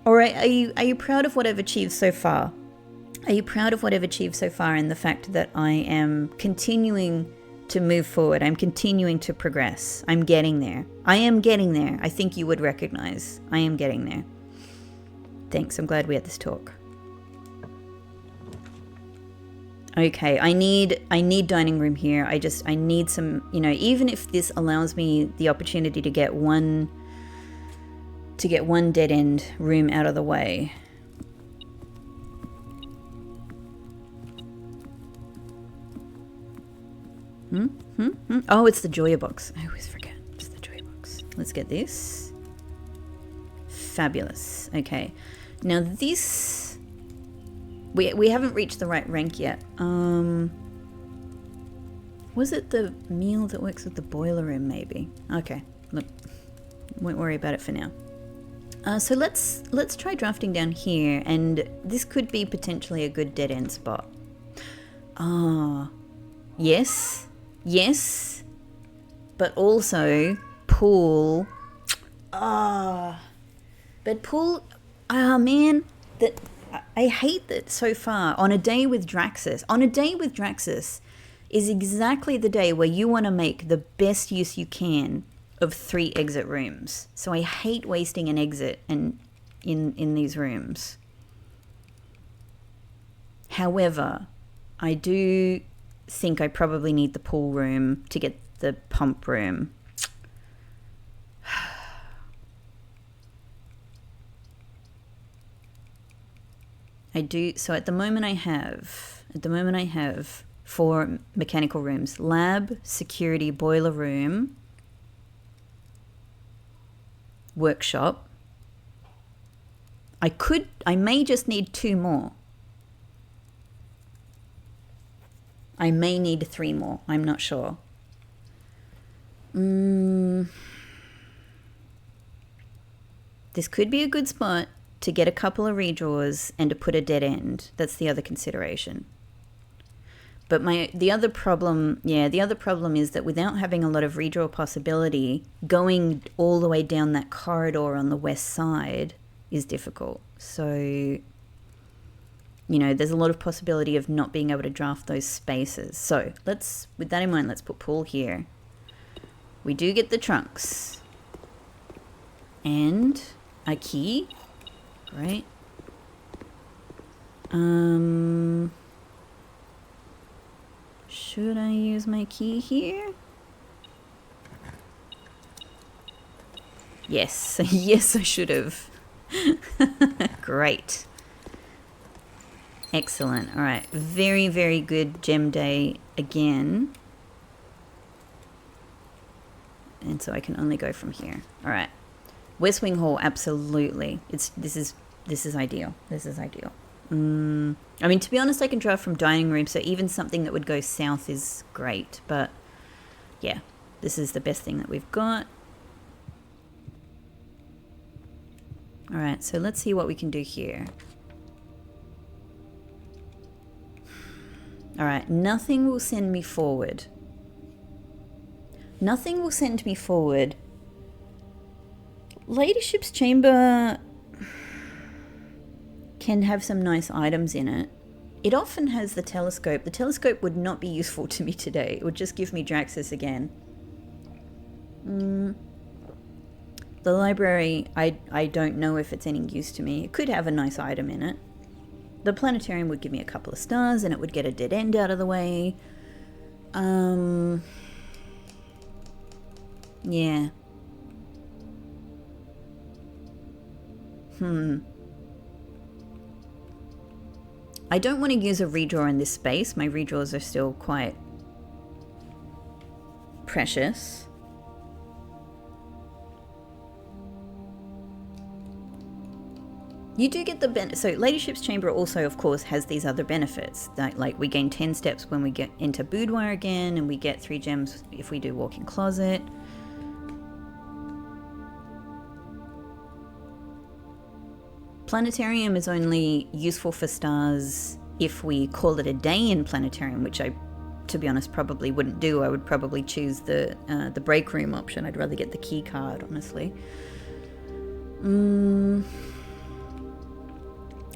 Or are you proud of what I've achieved so far? Are you proud of what I've achieved so far and the fact that I am continuing to move forward? I'm continuing to progress. I'm getting there. I am getting there. I think you would recognize I am getting there. Thanks. I'm glad we had this talk. Okay, I need dining room here. I need some, you know, even if this allows me the opportunity to get one dead end room out of the way. Oh, it's the Joya box. I always forget. It's the Joya box. Let's get this. Fabulous. Okay. Now this... We haven't reached the right rank yet. Was it the meal that works with the boiler room, maybe? Okay. Look. Won't worry about it for now. So let's try drafting down here, and this could be potentially a good dead end spot. Yes. Yes, but also pool. But pool. Man, that I hate that so far. On a day with Draxus is exactly the day where you want to make the best use you can of 3 exit rooms. So I hate wasting an exit in these rooms. However, I do think I probably need the pool room to get the pump room. I do. So at the moment I have 4 mechanical rooms: lab, security, boiler room, workshop. I may just need 2 more. I may need 3 more. I'm not sure. This could be a good spot to get a couple of redraws and to put a dead end. That's the other consideration. But the other problem is that without having a lot of redraw possibility, going all the way down that corridor on the west side is difficult. So, you know, there's a lot of possibility of not being able to draft those spaces. So with that in mind, let's put pool here. We do get the trunks. And a key. Right. Should I use my key here? Yes. Yes, I should have. Great. Excellent. All right. Very, very good gem day again. And so I can only go from here. All right. West Wing Hall, absolutely. This is ideal. This is ideal. I mean, to be honest, I can draw from dining room, so even something that would go south is great. But yeah, this is the best thing that we've got. All right, so let's see what we can do here. All right, nothing will send me forward. Nothing will send me forward. Ladyship's Chamber can have some nice items in it. It often has the telescope. The telescope would not be useful to me today. It would just give me Draxus again. The library, I don't know if it's any use to me. It could have a nice item in it. The planetarium would give me a couple of stars and it would get a dead end out of the way. Yeah. I don't want to use a redraw in this space. My redraws are still quite precious. You do get the benefit. So Ladyship's Chamber also, of course, has these other benefits. Like we gain 10 steps when we get into boudoir again, and we get 3 gems if we do walk-in closet. Planetarium is only useful for stars if we call it a day in planetarium, which I, to be honest, probably wouldn't do. I would probably choose the break room option. I'd rather get the key card, honestly.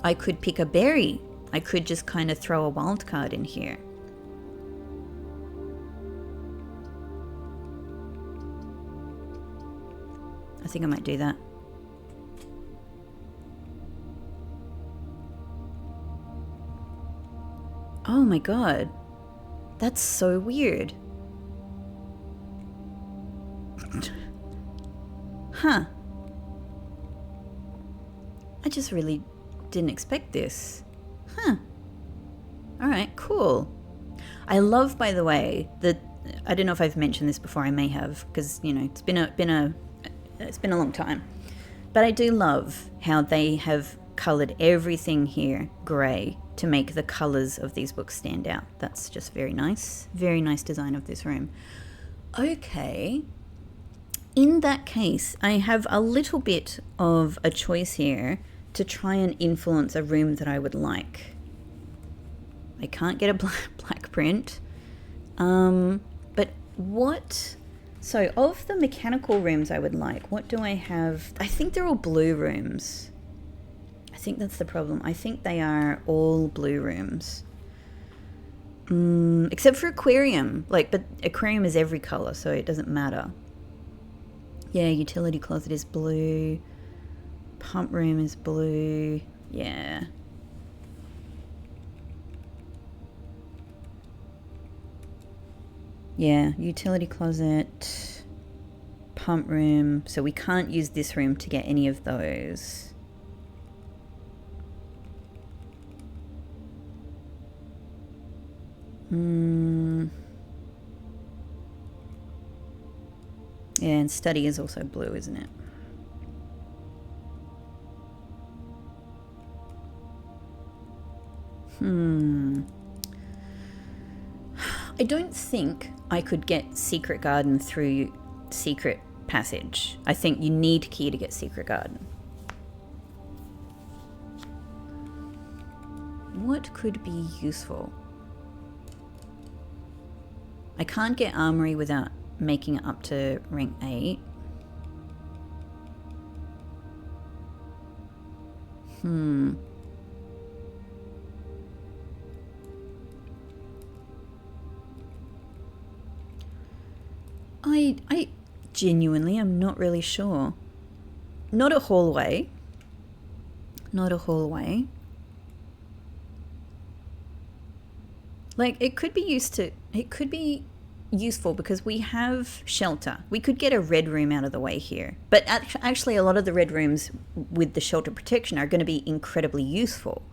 I could pick a berry. I could just kind of throw a wild card in here. I think I might do that. Oh my god. That's so weird. Huh. I just really didn't expect this. Huh. Alright, cool. I love, by the way, that I don't know if I've mentioned this before. I may have, because, you know, it's been a long time. But I do love how they have coloured everything here grey to make the colours of these books stand out. That's just very nice. Very nice design of this room. Okay. In that case, I have a little bit of a choice here to try and influence a room that I would like. I can't get a black print. But what... So, of the mechanical rooms I would like, what do I have? I think they're all blue rooms. I think that's the problem. I think they are all blue rooms. Except for aquarium. But aquarium is every colour, so it doesn't matter. Yeah, utility closet is blue. Pump room is blue. Yeah. Yeah, utility closet, pump room. So we can't use this room to get any of those. Yeah, and study is also blue, isn't it? I don't think I could get Secret Garden through Secret Passage. I think you need key to get Secret Garden. What could be useful? I can't get Armory without making it up to rank 8. I genuinely am not really sure. Not a hallway. Not a hallway. Like, it could be used to... It could be useful because we have shelter. We could get a red room out of the way here. But actually, a lot of the red rooms with the shelter protection are going to be incredibly useful.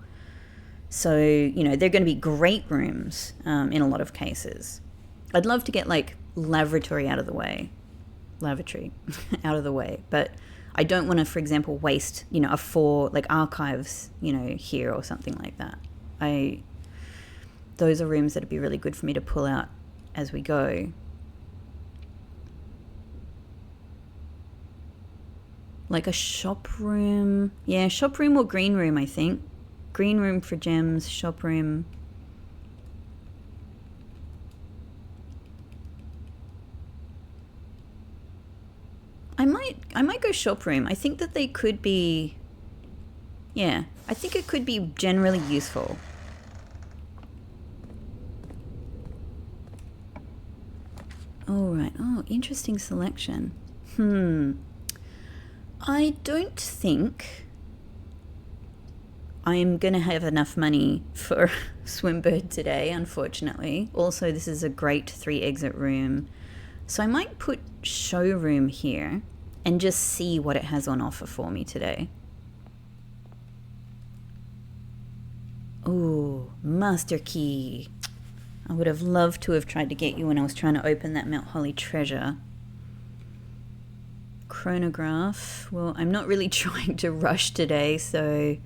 So, you know, they're going to be great rooms in a lot of cases. I'd love to get, like, lavatory out of the way. Lavatory out of the way. But I don't want to, for example, waste, you know, archives, you know, here or something like that. Those are rooms that would be really good for me to pull out as we go. Like a shop room. Yeah, shop room or green room, I think. Green room for gems, shop room. I might go shop room. I think that they could be, yeah, I think it could be generally useful. All right. Oh, interesting selection. I don't think I'm going to have enough money for Swimbird today, unfortunately. Also, this is a great 3-exit room. So I might put showroom here and just see what it has on offer for me today. Ooh, master key. I would have loved to have tried to get you when I was trying to open that Mount Holly treasure. Chronograph. Well, I'm not really trying to rush today, so...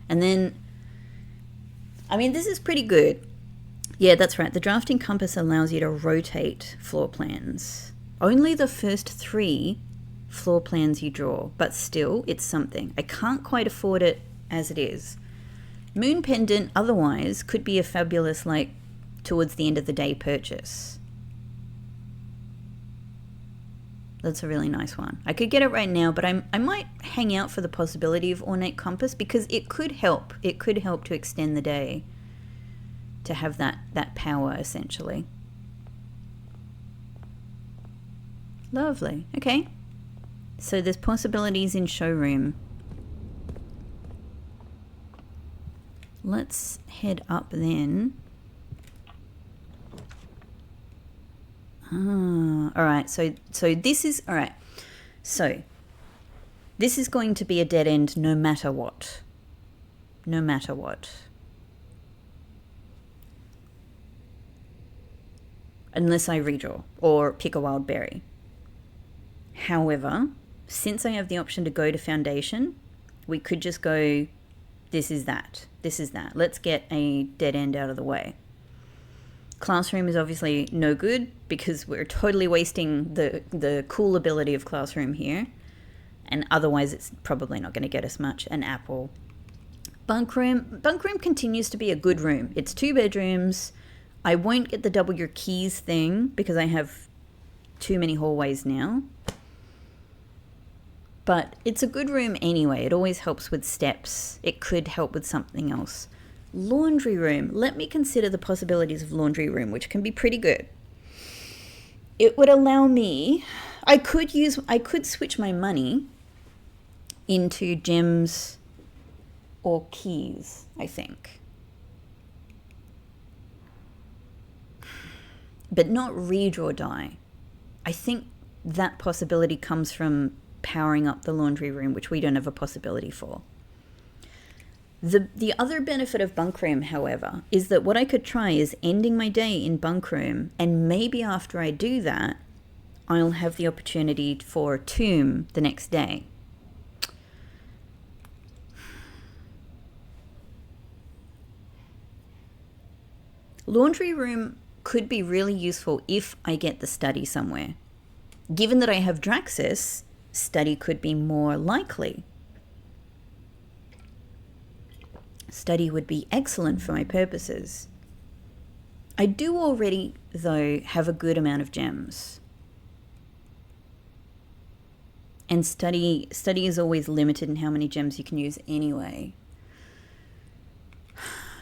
And then... I mean, this is pretty good. Yeah, that's right. The drafting compass allows you to rotate floor plans. Only the first 3 floor plans you draw, but still, it's something. I can't quite afford it as it is. Moon Pendant, otherwise, could be a fabulous, like, towards the end of the day purchase. That's a really nice one. I could get it right now, but I might hang out for the possibility of Ornate Compass because it could help. It could help to extend the day to have that power, essentially. Lovely. Okay. So there's possibilities in showroom. Let's head up then. All right. So this is all right. So this is going to be a dead end no matter what. No matter what. Unless I redraw or pick a wild berry. However, since I have the option to go to foundation, we could just go, this is that. This is that. Let's get a dead end out of the way. Classroom is obviously no good because we're totally wasting the cool ability of classroom here. And otherwise it's probably not going to get us much. An apple. Bunk room. Bunk room continues to be a good room. It's 2 bedrooms. I won't get the double your keys thing because I have too many hallways now. But it's a good room anyway. It always helps with steps. It could help with something else. Laundry room. Let me consider the possibilities of laundry room, which can be pretty good. It would allow me... I could switch my money into gems or keys, I think. But not redraw die. I think that possibility comes from powering up the laundry room, which we don't have a possibility for. The other benefit of bunk room, however, is that what I could try is ending my day in bunk room, and maybe after I do that, I'll have the opportunity for tomb the next day. Laundry room could be really useful if I get the study somewhere. Given that I have Draxus, study could be more likely. Study would be excellent for my purposes. I do already, though, have a good amount of gems. And study is always limited in how many gems you can use anyway.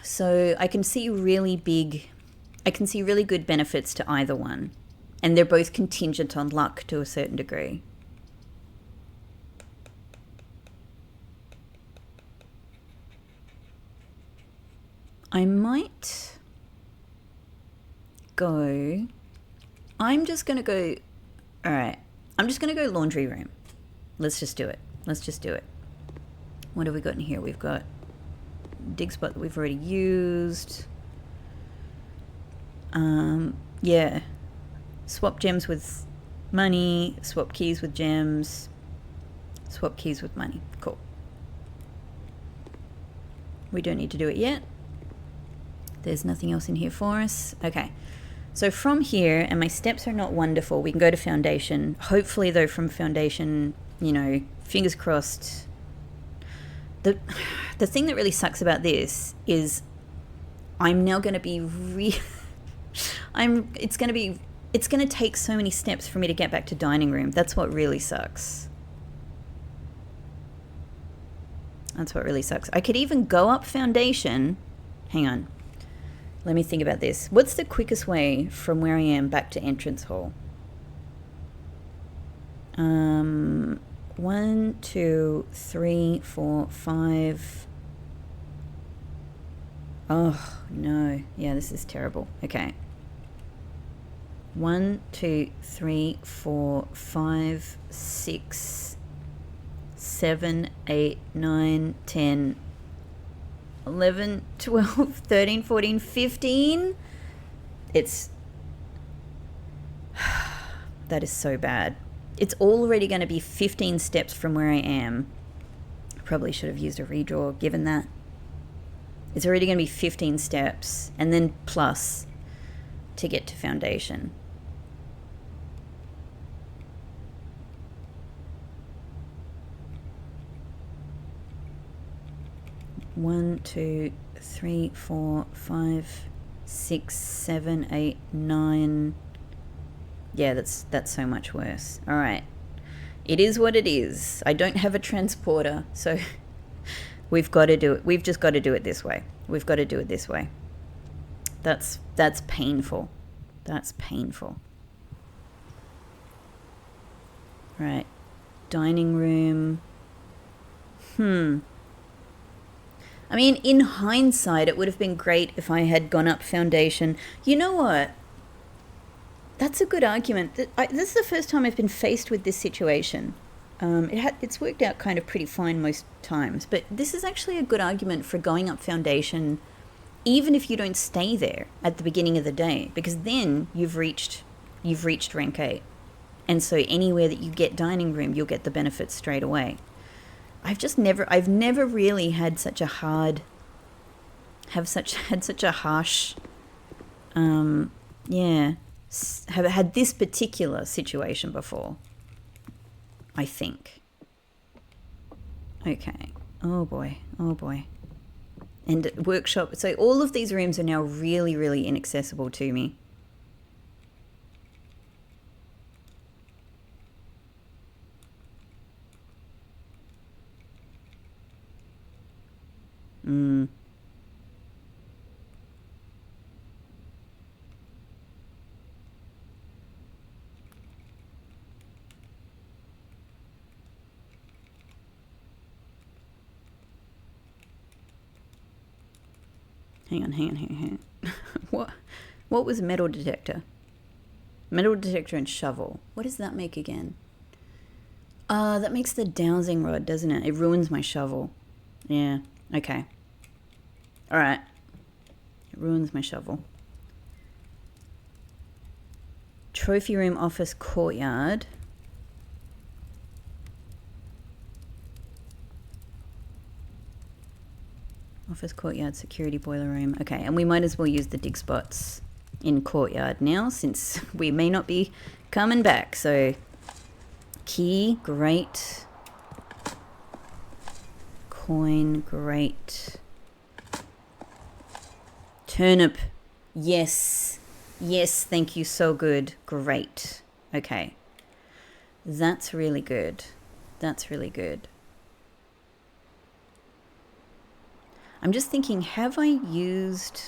So I can see really good benefits to either one. And they're both contingent on luck to a certain degree. I might go I'm just going to go... All right. I'm just going to go laundry room. Let's just do it. Let's just do it. What have we got in here? We've got dig spot that we've already used. Yeah. Swap gems with money. Swap keys with gems. Swap keys with money. Cool. We don't need to do it yet. There's nothing else in here for us. Okay. So from here, and my steps are not wonderful, we can go to foundation. Hopefully, though, from foundation, you know, fingers crossed. The thing that really sucks about this is I'm now going to be it's going to take so many steps for me to get back to dining room. That's what really sucks. That's what really sucks. I could even go up foundation. Hang on. Let me think about this. What's the quickest way from where I am back to entrance hall? 1, 2, 3, 4, 5. Oh, no. Yeah, this is terrible. Okay. 1, 2, 3, 4, 5, 6, 7, 8, 9, 10, 11, 12, 13, 14, 15. It's... That is so bad. It's already going to be 15 steps from where I am. I probably should have used a redraw given that. It's already going to be 15 steps and then plus to get to foundation. One, 2, 3, 4, 5, 6, 7, 8, 9. Yeah, that's so much worse. All right. It is what it is. I don't have a transporter, so we've got to do it. We've just got to do it this way. We've got to do it this way. That's painful. That's painful. Right. Dining room. I mean, in hindsight, it would have been great if I had gone up foundation. You know what? That's a good argument. This is the first time I've been faced with this situation. It's worked out kind of pretty fine most times, but this is actually a good argument for going up foundation, even if you don't stay there at the beginning of the day, because then you've reached rank 8, and so anywhere that you get dining room, you'll get the benefits straight away. I've never really had such a harsh, have had this particular situation before, I think. Okay. Oh boy. And workshop. So all of these rooms are now really, really inaccessible to me. Hang on. What was metal detector? Metal detector and shovel. What does that make again? That makes the dowsing rod, doesn't it? It ruins my shovel. Yeah, okay. Alright. It ruins my shovel. Trophy room, office, courtyard. Office, courtyard, security, boiler room. Okay, and we might as well use the dig spots in courtyard now, since we may not be coming back. So, key, great. Coin, great. Turnip, yes. Yes, thank you, so good. Great. Okay. That's really good. That's really good. I'm just thinking, have I used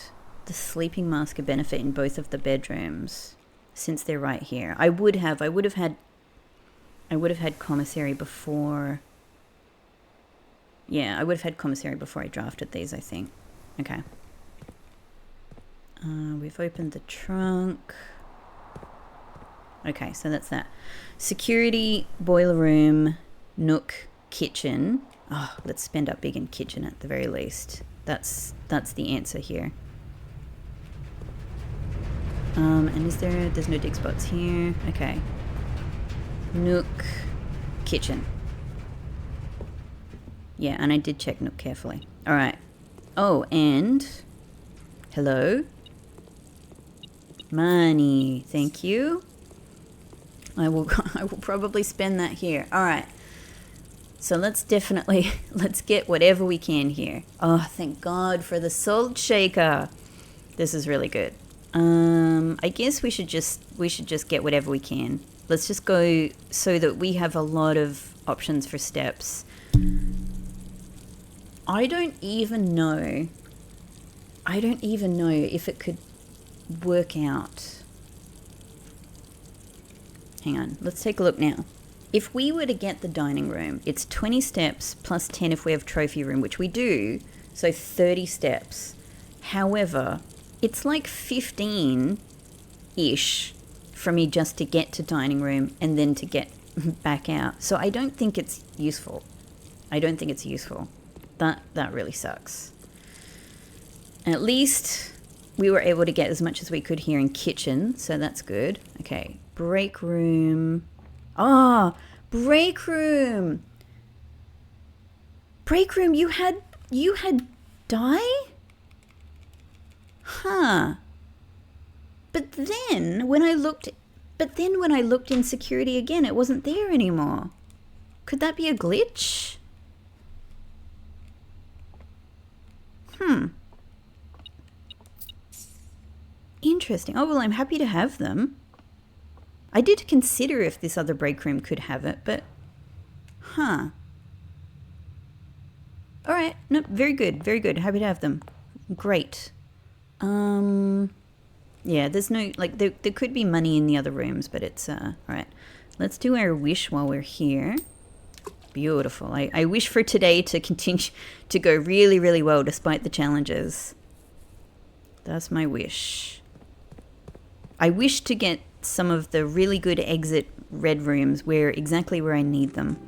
the sleeping masker benefit in both of the bedrooms since they're right here? I would have had commissary before. Yeah, I would have had commissary before I drafted these, I think. Okay. We've opened the trunk. Okay, so that's that. Security, boiler room, nook, kitchen. Oh, let's spend up big in kitchen at the very least. That's the answer here. And there's no dig spots here. Okay. Nook, kitchen. Yeah, and I did check nook carefully. All right. Oh, and hello. Money. Thank you. I will probably spend that here. All right. So let's get whatever we can here. Oh, thank God for the salt shaker. This is really good. I guess we should just get whatever we can. Let's just go so that we have a lot of options for steps. I don't even know if it could work out. Hang on, let's take a look now. If we were to get the dining room, it's 20 steps plus 10 if we have trophy room, which we do, so 30 steps. However, it's like 15-ish for me just to get to dining room and then to get back out. So I don't think it's useful. That really sucks. At least we were able to get as much as we could here in kitchen, so that's good. Okay, break room. Ah, break room. Break room, you had dye? Huh. But then when I looked in security again, it wasn't there anymore. Could that be a glitch? Interesting. Oh, well, I'm happy to have them. I did consider if this other break room could have it, but... Huh. Alright. No, very good. Very good. Happy to have them. Great. Yeah, there's no... Like, there could be money in the other rooms, but it's... Alright. Let's do our wish while we're here. Beautiful. I wish for today to continue to go really, really well despite the challenges. That's my wish. I wish to get some of the really good exit red rooms exactly where I need them.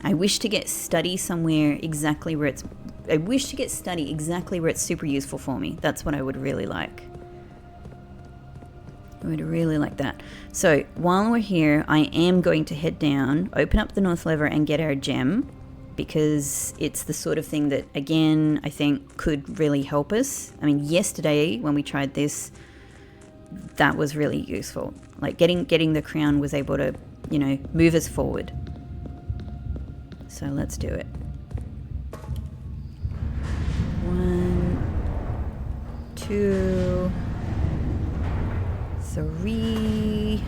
I wish to get study somewhere exactly where it's... I wish to get study exactly where it's super useful for me. That's what I would really like. I would really like that. So while we're here, I am going to head down, open up the north lever and get our gem, because it's the sort of thing that, again, I think could really help us. I mean, yesterday when we tried this, that was really useful. Like getting the crown was able to, you know, move us forward. So let's do it. 1, 2, 3,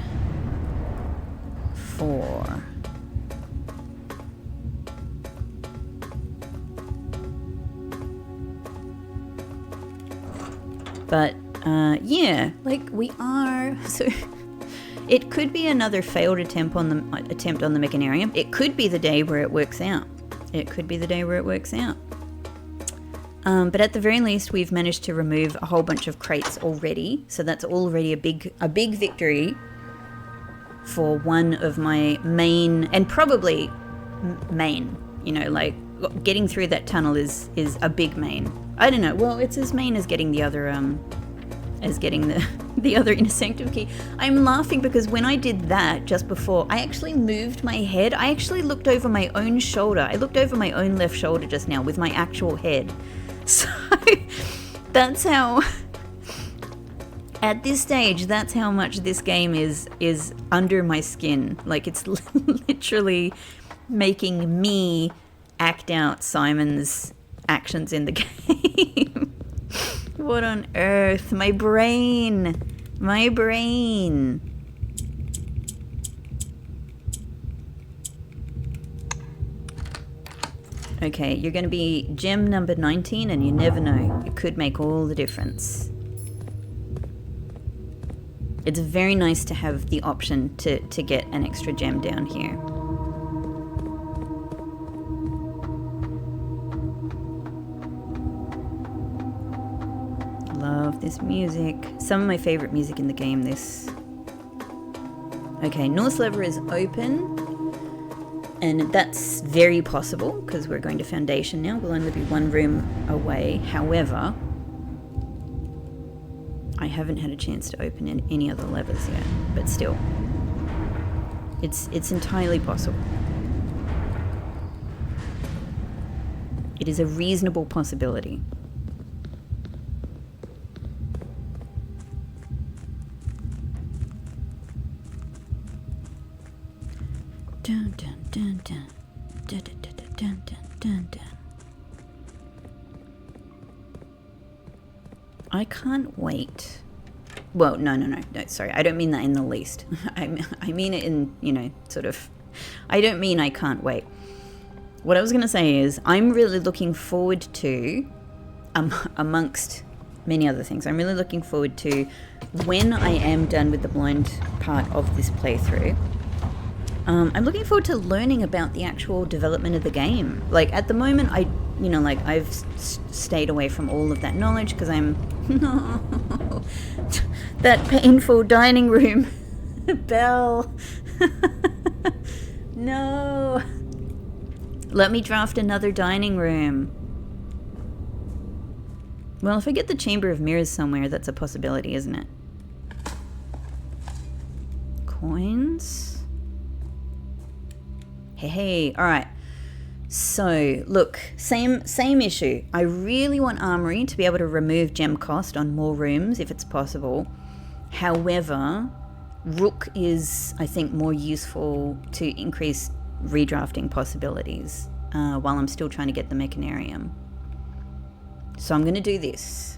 4. But yeah, like we are. So it could be another failed attempt on the Mechanarium. It could be the day where it works out. But at the very least, we've managed to remove a whole bunch of crates already. So that's already a big victory for one of my main, and probably main. You know, like getting through that tunnel is a big main. I don't know. Well, it's as main as getting the other the other inner sanctum key. I'm laughing because when I did that just before, I actually moved my head. I actually looked over my own shoulder. I looked over my own left shoulder just now with my actual head. So that's how, at this stage, that's how much this game is under my skin. Like, it's literally making me act out Simon's actions in the game. What on earth? My brain. Okay, you're going to be gem number 19, and you never know. It could make all the difference. It's very nice to have the option to get an extra gem down here. Love this music. Some of my favorite music in the game, this. Okay, north lever is open. And that's very possible because we're going to foundation now. We'll only be one room away. However, I haven't had a chance to open in any other levers yet. But still, it's entirely possible. It is a reasonable possibility. Dun, dun, dun, dun. Dun, dun, dun, dun, dun, dun, dun. I can't wait. Well, no, sorry. I don't mean that in the least. I mean it in, sort of... I don't mean I can't wait. What I was going to say is I'm really looking forward to, amongst many other things, I'm really looking forward to when I am done with the blind part of this playthrough. I'm looking forward to learning about the actual development of the game. Like, at the moment, I've stayed away from all of that knowledge because I'm... No. That painful dining room. Belle. No. Let me draft another dining room. Well, if I get the Chamber of Mirrors somewhere, that's a possibility, isn't it? Coins... Hey, all right. So, look, same issue. I really want Armory to be able to remove gem cost on more rooms if it's possible. However, Rook is, I think, more useful to increase redrafting possibilities while I'm still trying to get the Mechanarium. So I'm going to do this.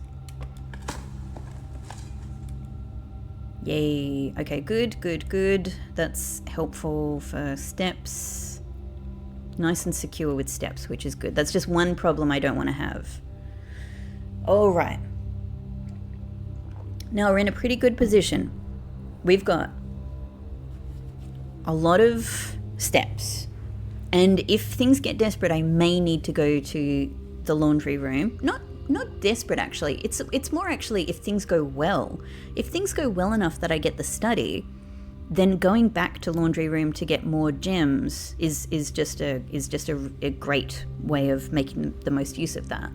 Yay. Okay, good. That's helpful for steps. Nice and secure with steps, which is good. That's just one problem I don't want to have. All right. Now we're in a pretty good position. We've got a lot of steps. And if things get desperate, I may need to go to the laundry room. Not desperate, actually. It's more actually if things go well. If things go well enough that I get the study, then going back to laundry room to get more gems is just a great way of making the most use of that.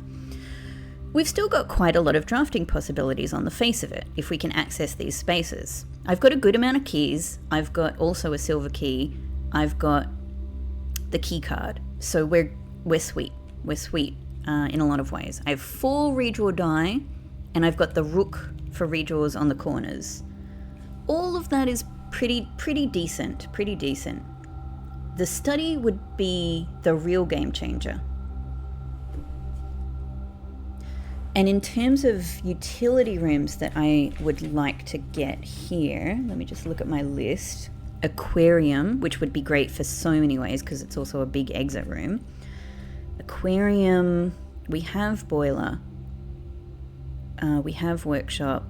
We've still got quite a lot of drafting possibilities on the face of it if we can access these spaces. I've got a good amount of keys. I've got also a silver key. I've got the key card. So we're sweet. We're sweet in a lot of ways. I have 4 redraw die, and I've got the Rook for redraws on the corners. All of that is pretty decent. The study would be the real game changer. And in terms of utility rooms that I would like to get here, let me just look at my list. Aquarium, which would be great for so many ways because it's also a big exit room. Aquarium, we have boiler, we have workshop,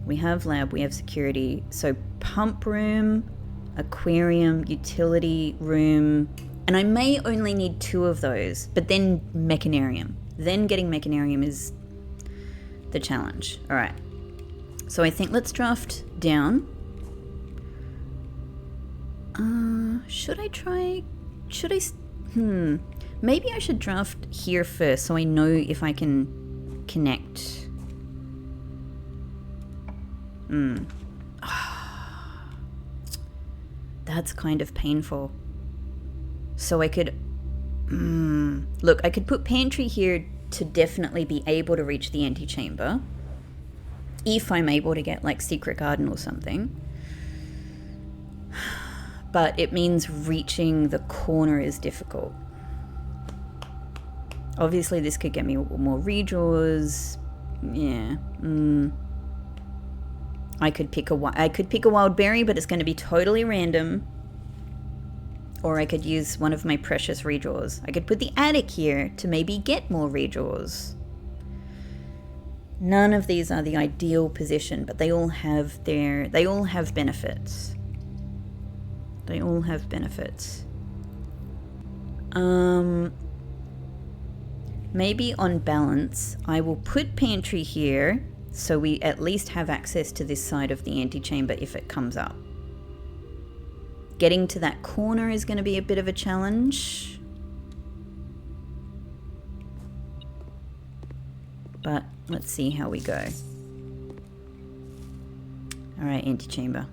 we have lab, we have security. So pump room, aquarium, utility room, and I may only need 2 of those, but then Mechanarium. Then getting Mechanarium is the challenge. All right. So I think let's draft down. Maybe I should draft here first so I know if I can connect. That's kind of painful. So I could... Look, I could put pantry here to definitely be able to reach the antechamber. If I'm able to get, like, secret garden or something. But it means reaching the corner is difficult. Obviously, this could get me more redraws. Yeah. I could pick a wild berry, but it's going to be totally random. Or I could use one of my precious redraws. I could put the attic here to maybe get more redraws. None of these are the ideal position, but they all have benefits. They all have benefits. Maybe on balance, I will put pantry here so we at least have access to this side of the antechamber if it comes up. Getting to that corner is going to be a bit of a challenge. But let's see how we go. Alright, antechamber.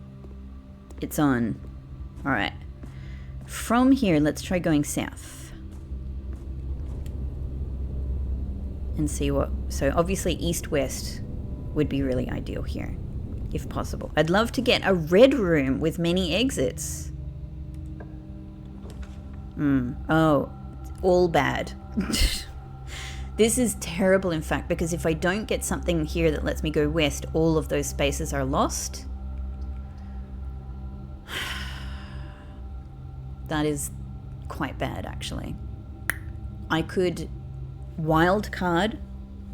It's on. Alright. From here, let's try going south. And see what... So obviously east-west would be really ideal here, if possible. I'd love to get a red room with many exits. Oh, all bad. This is terrible, in fact, because if I don't get something here that lets me go west, all of those spaces are lost. That is quite bad, actually. I could wild card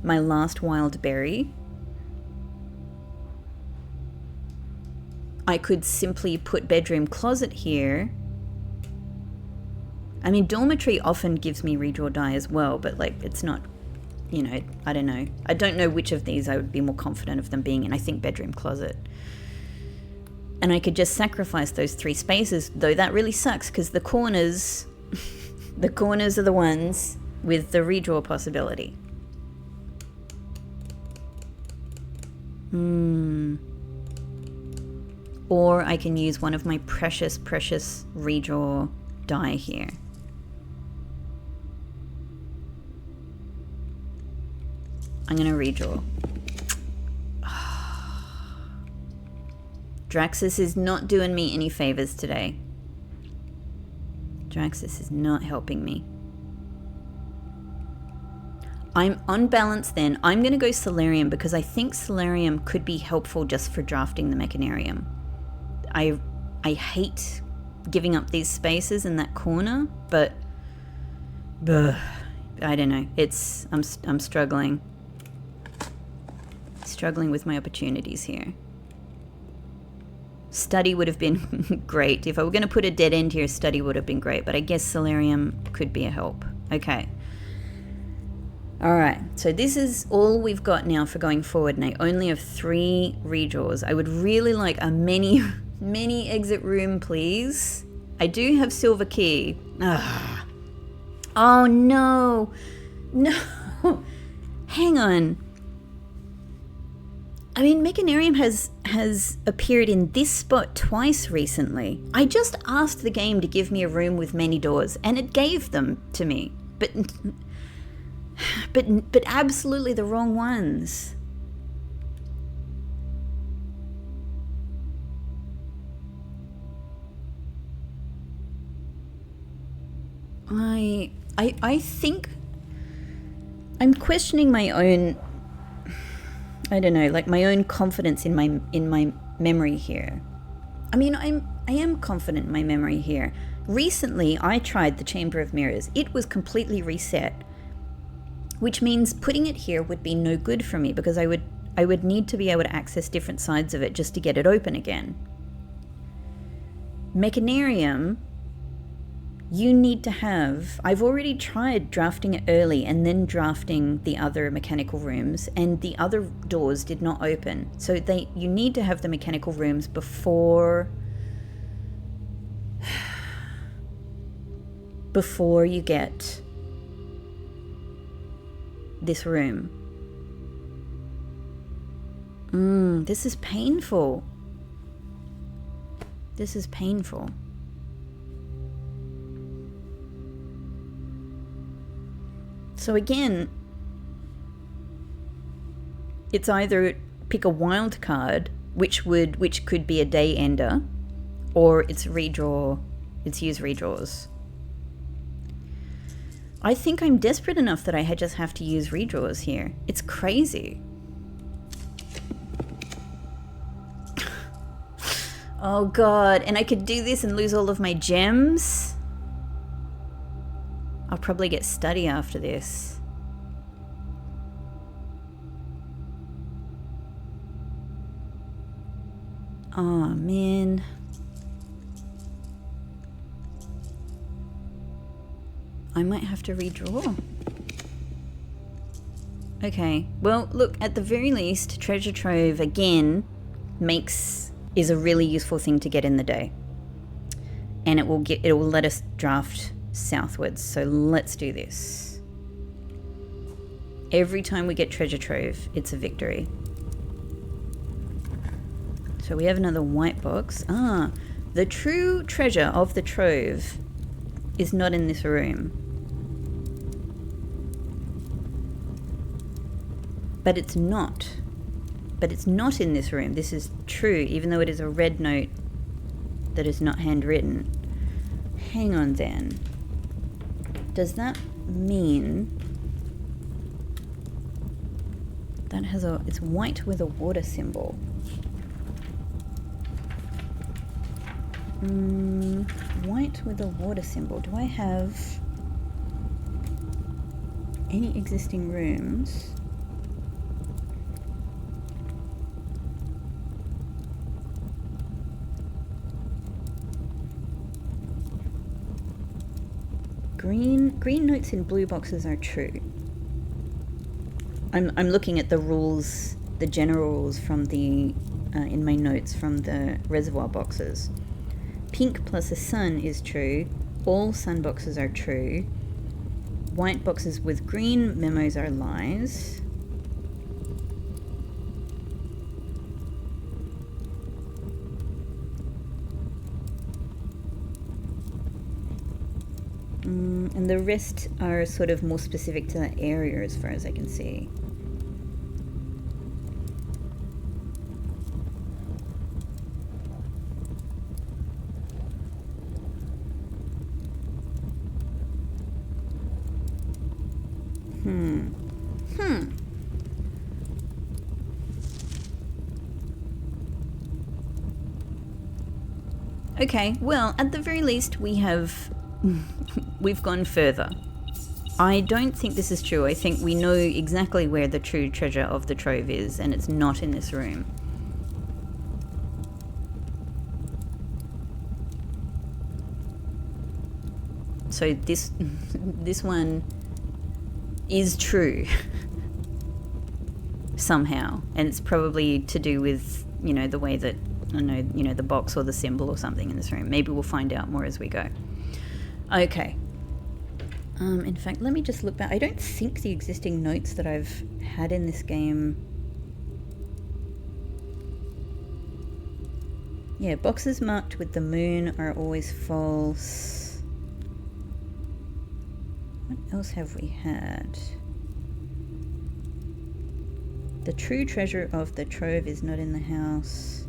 my last wild berry. I could simply put bedroom closet here. I mean, dormitory often gives me redraw die as well, but like, it's not, you know, I don't know. I don't know which of these I would be more confident of them being in. I think bedroom closet. And I could just sacrifice those 3 spaces, though that really sucks because the corners, the corners are the ones with the redraw possibility. Or I can use one of my precious, precious redraw die here. I'm gonna redraw. Draxus is not doing me any favors today. Draxus is not helping me. I'm unbalanced then. I'm gonna go Solarium because I think Solarium could be helpful just for drafting the Mechanarium. I hate giving up these spaces in that corner, but I don't know. I'm struggling. Struggling with my opportunities here. Study would have been great. If I were going to put a dead end here, study would have been great, but I guess Solarium could be a help. Okay. Alright, so this is all we've got now for going forward, and I only have 3 redraws. I would really like a many exit room, please. I do have silver key. Ugh. Oh no. No. Hang on. I mean, Mechanarium has appeared in this spot twice recently. I just asked the game to give me a room with many doors, and it gave them to me. But absolutely the wrong ones. I think I'm questioning my own, I don't know, like my own confidence in my memory here. I mean, I am confident in my memory here. Recently, I tried the Chamber of Mirrors. It was completely reset, which means putting it here would be no good for me because I would need to be able to access different sides of it just to get it open again. Mechanarium, you need to have... I've already tried drafting it early and then drafting the other mechanical rooms, and the other doors did not open. So you need to have the mechanical rooms before you get this room. This is painful. This is painful. So again, it's either pick a wild card, which could be a day ender, or it's redraw. It's use redraws. I think I'm desperate enough that I just have to use redraws here. It's crazy. Oh god, and I could do this and lose all of my gems? I'll probably get study after this. Oh man. I might have to redraw. Okay, well look, at the very least, Treasure Trove again is a really useful thing to get in the day. and it will let us draft southwards. So let's do this. Every time we get treasure trove, it's a victory. So we have another white box. The true treasure of the trove is not in this room. But it's not. But it's not in this room. This is true, even though it is a red note that is not handwritten. Hang on then. Does that mean that has it's white with a water symbol? White with a water symbol. Do I have any existing rooms? Green notes in blue boxes are true. I'm looking at the rules, the general rules from the in my notes from the reservoir boxes. Pink plus a sun is true. All sun boxes are true. White boxes with green memos are lies. And the rest are sort of more specific to the area as far as I can see. Okay, well, at the very least, we've gone further. I don't think this is true. I think we know exactly where the true treasure of the trove is, and it's not in this room. So this one is true somehow, and it's probably to do with, you know, the way that, I don't know, you know, the box or the symbol or something in this room. Maybe we'll find out more as we go. Okay. In fact, let me just look back. I don't think the existing notes that I've had in this game... Yeah, boxes marked with the moon are always false. What else have we had? The true treasure of the trove is not in the house.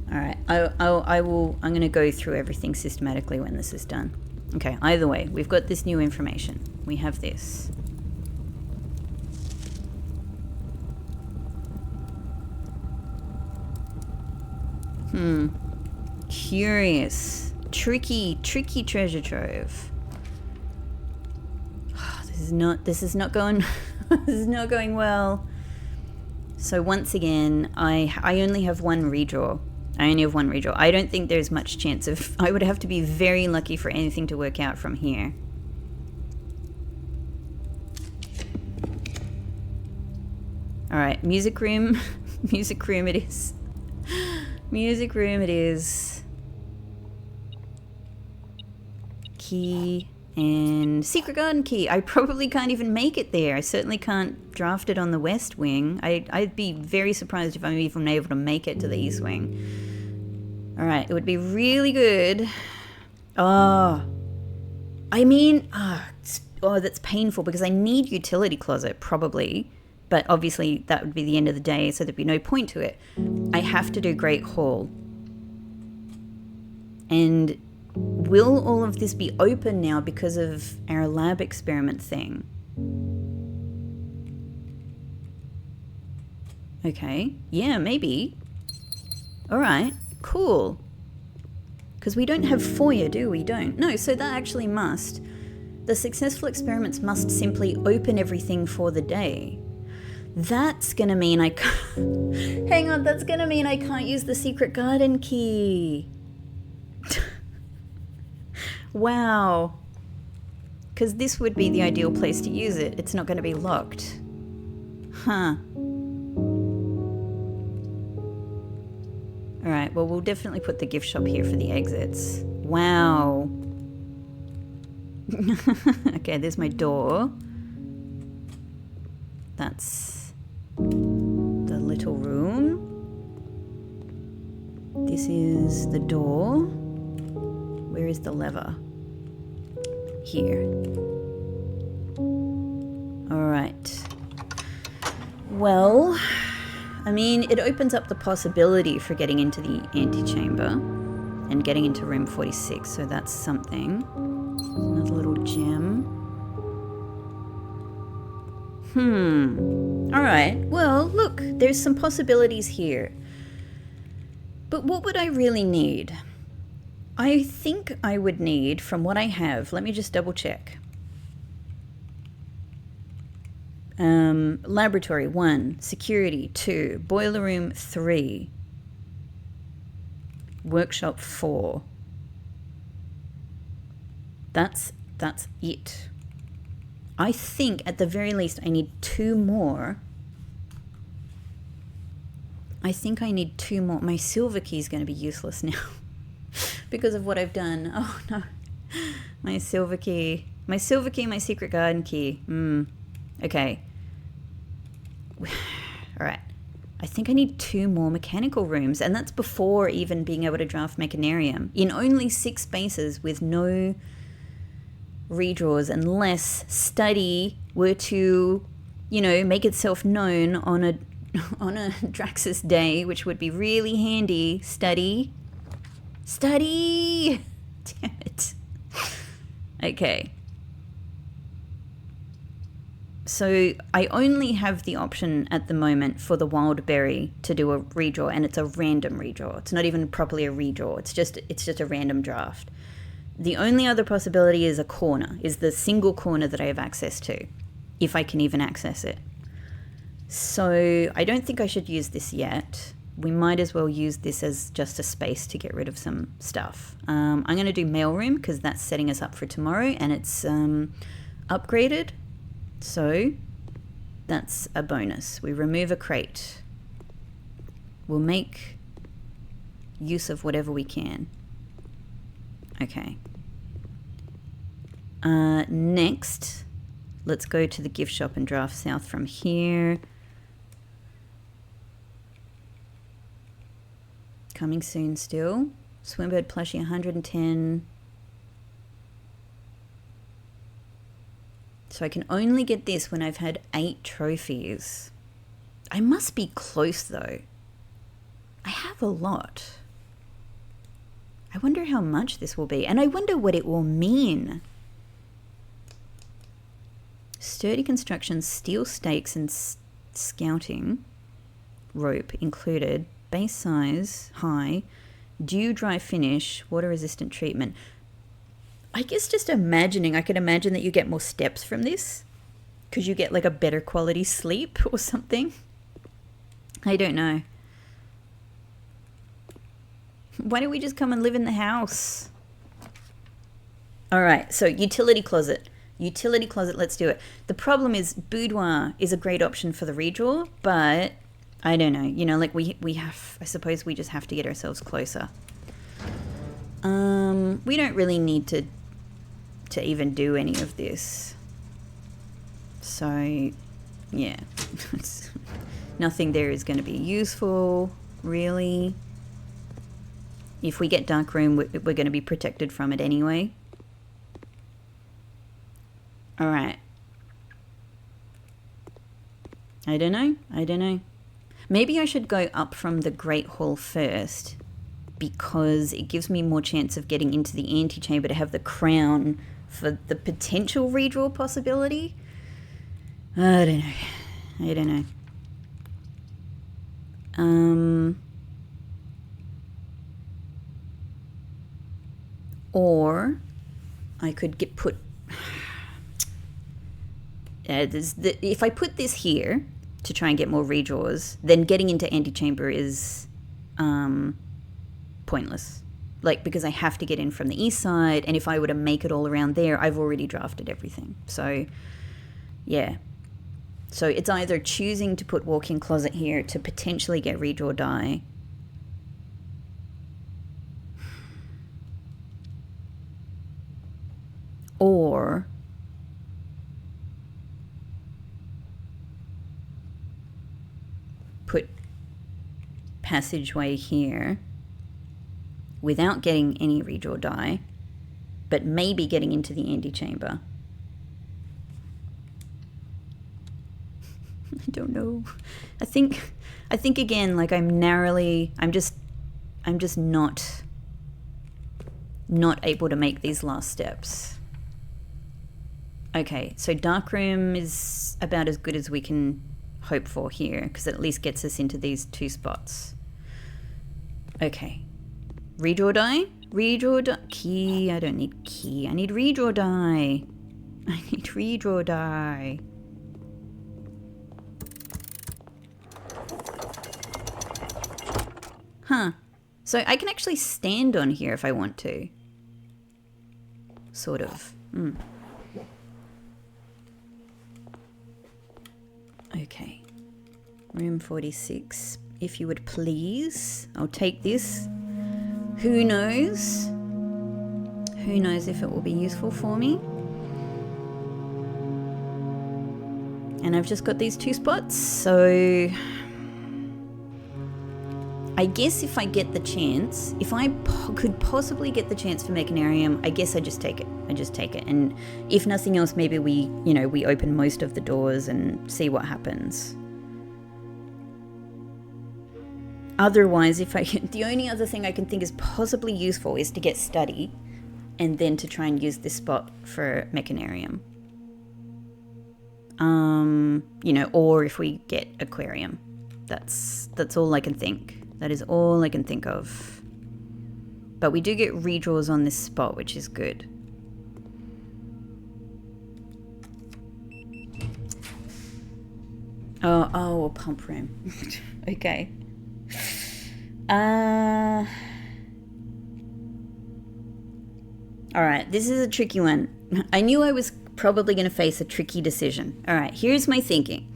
Alright, I'm going to go through everything systematically when this is done. Okay, either way, we've got this new information. We have this. Curious. Tricky treasure trove. This is not going this is not going well. So once again, I only have one redraw. I don't think there's much chance of... I would have to be very lucky for anything to work out from here. Alright, music room. Music room it is. Music room it is. Key and secret garden key. I probably can't even make it there. I certainly can't draft it on the west wing. I'd be very surprised if I'm even able to make it to the east wing. Alright, it would be really good. Oh, I mean, that's painful because I need utility closet, probably. But obviously that would be the end of the day, so there'd be no point to it. I have to do Great Hall. And will all of this be open now because of our lab experiment thing? Okay, yeah, maybe. Alright, cool. Because we don't have foyer, do we? Don't. No, so that actually must. The successful experiments must simply open everything for the day. That's gonna mean I can't... Hang on, that's gonna mean I can't use the secret garden key. Wow. Because this would be the ideal place to use it. It's not going to be locked. Huh. Alright, well, we'll definitely put the gift shop here for the exits. Wow. Okay, there's my door. That's the little room. This is the door. Where is the lever? Here. Alright. Well, I mean, it opens up the possibility for getting into the antechamber and getting into room 46, so that's something. Another little gem. Alright, well, look, there's some possibilities here. But what would I really need? I think I would need, from what I have, let me just double check. Laboratory 1, security 2, boiler room 3, workshop 4. That's it. I think at the very least I need 2 more. I think I need 2 more. My silver key is going to be useless now because of what I've done. Oh no. My silver key, my secret garden key. Okay. All right. I think I need 2 more mechanical rooms, and that's before even being able to draft Mechanarium in only 6 spaces with no redraws, unless study were to, you know, make itself known on a Draxus day, which would be really handy. Study. Damn it. Okay. So I only have the option at the moment for the wild berry to do a redraw, and it's a random redraw. It's not even properly a redraw. It's just a random draft. The only other possibility is a corner, is the single corner that I have access to, if I can even access it. So I don't think I should use this yet. We might as well use this as just a space to get rid of some stuff. I'm going to do mailroom because that's setting us up for tomorrow, and it's upgraded. So that's a bonus. We remove a crate. We'll make use of whatever we can. Okay. Next, let's go to the gift shop and draft south from here. Coming soon still. Swimbird plushie 110. So I can only get this when I've had 8 trophies. I must be close though. I have a lot. I wonder how much this will be, and I wonder what it will mean. Sturdy construction, steel stakes and scouting rope included. Base size, high. Dew dry finish, water resistant treatment. I guess just imagining, I could imagine that you get more steps from this because you get like a better quality sleep or something. I don't know. Why don't we just come and live in the house? All right, so utility closet. Utility closet, let's do it. The problem is boudoir is a great option for the redraw, but I don't know. You know, like we have, I suppose we just have to get ourselves closer. We don't really need to even do any of this. So, yeah. Nothing there is going to be useful, really. If we get dark room, we're going to be protected from it anyway. All right. I don't know. Maybe I should go up from the Great Hall first because it gives me more chance of getting into the antechamber to have the crown for the potential redraw possibility. I don't know. Or I could put if I put this here to try and get more redraws, then getting into antechamber is pointless. Like, because I have to get in from the east side, and if I were to make it all around there, I've already drafted everything. So, yeah. So it's either choosing to put walk-in closet here to potentially get redraw die, or put passageway here without getting any redraw die, but maybe getting into the antechamber. I don't know. I think again, like I'm just not able to make these last steps. Okay, so darkroom is about as good as we can hope for here, because it at least gets us into these two spots. Okay. Redraw die? Redraw die. Key. I don't need key. I need redraw die. I need redraw die. Huh. So I can actually stand on here if I want to. Sort of. Okay. Room 46. If you would please. I'll take this. Who knows? Who knows if it will be useful for me? And I've just got these two spots, so I guess if I get the chance, if I could possibly get the chance for Mechanarium, I guess I just take it. I just take it. And if nothing else, maybe we open most of the doors and see what happens. Otherwise, the only other thing I can think is possibly useful is to get study and then to try and use this spot for Mechanarium. Or if we get aquarium. That's all I can think. That is all I can think of. But we do get redraws on this spot, which is good. Oh, a pump room. Okay. Alright, this is a tricky one. I knew I was probably going to face a tricky decision. Alright, here's my thinking.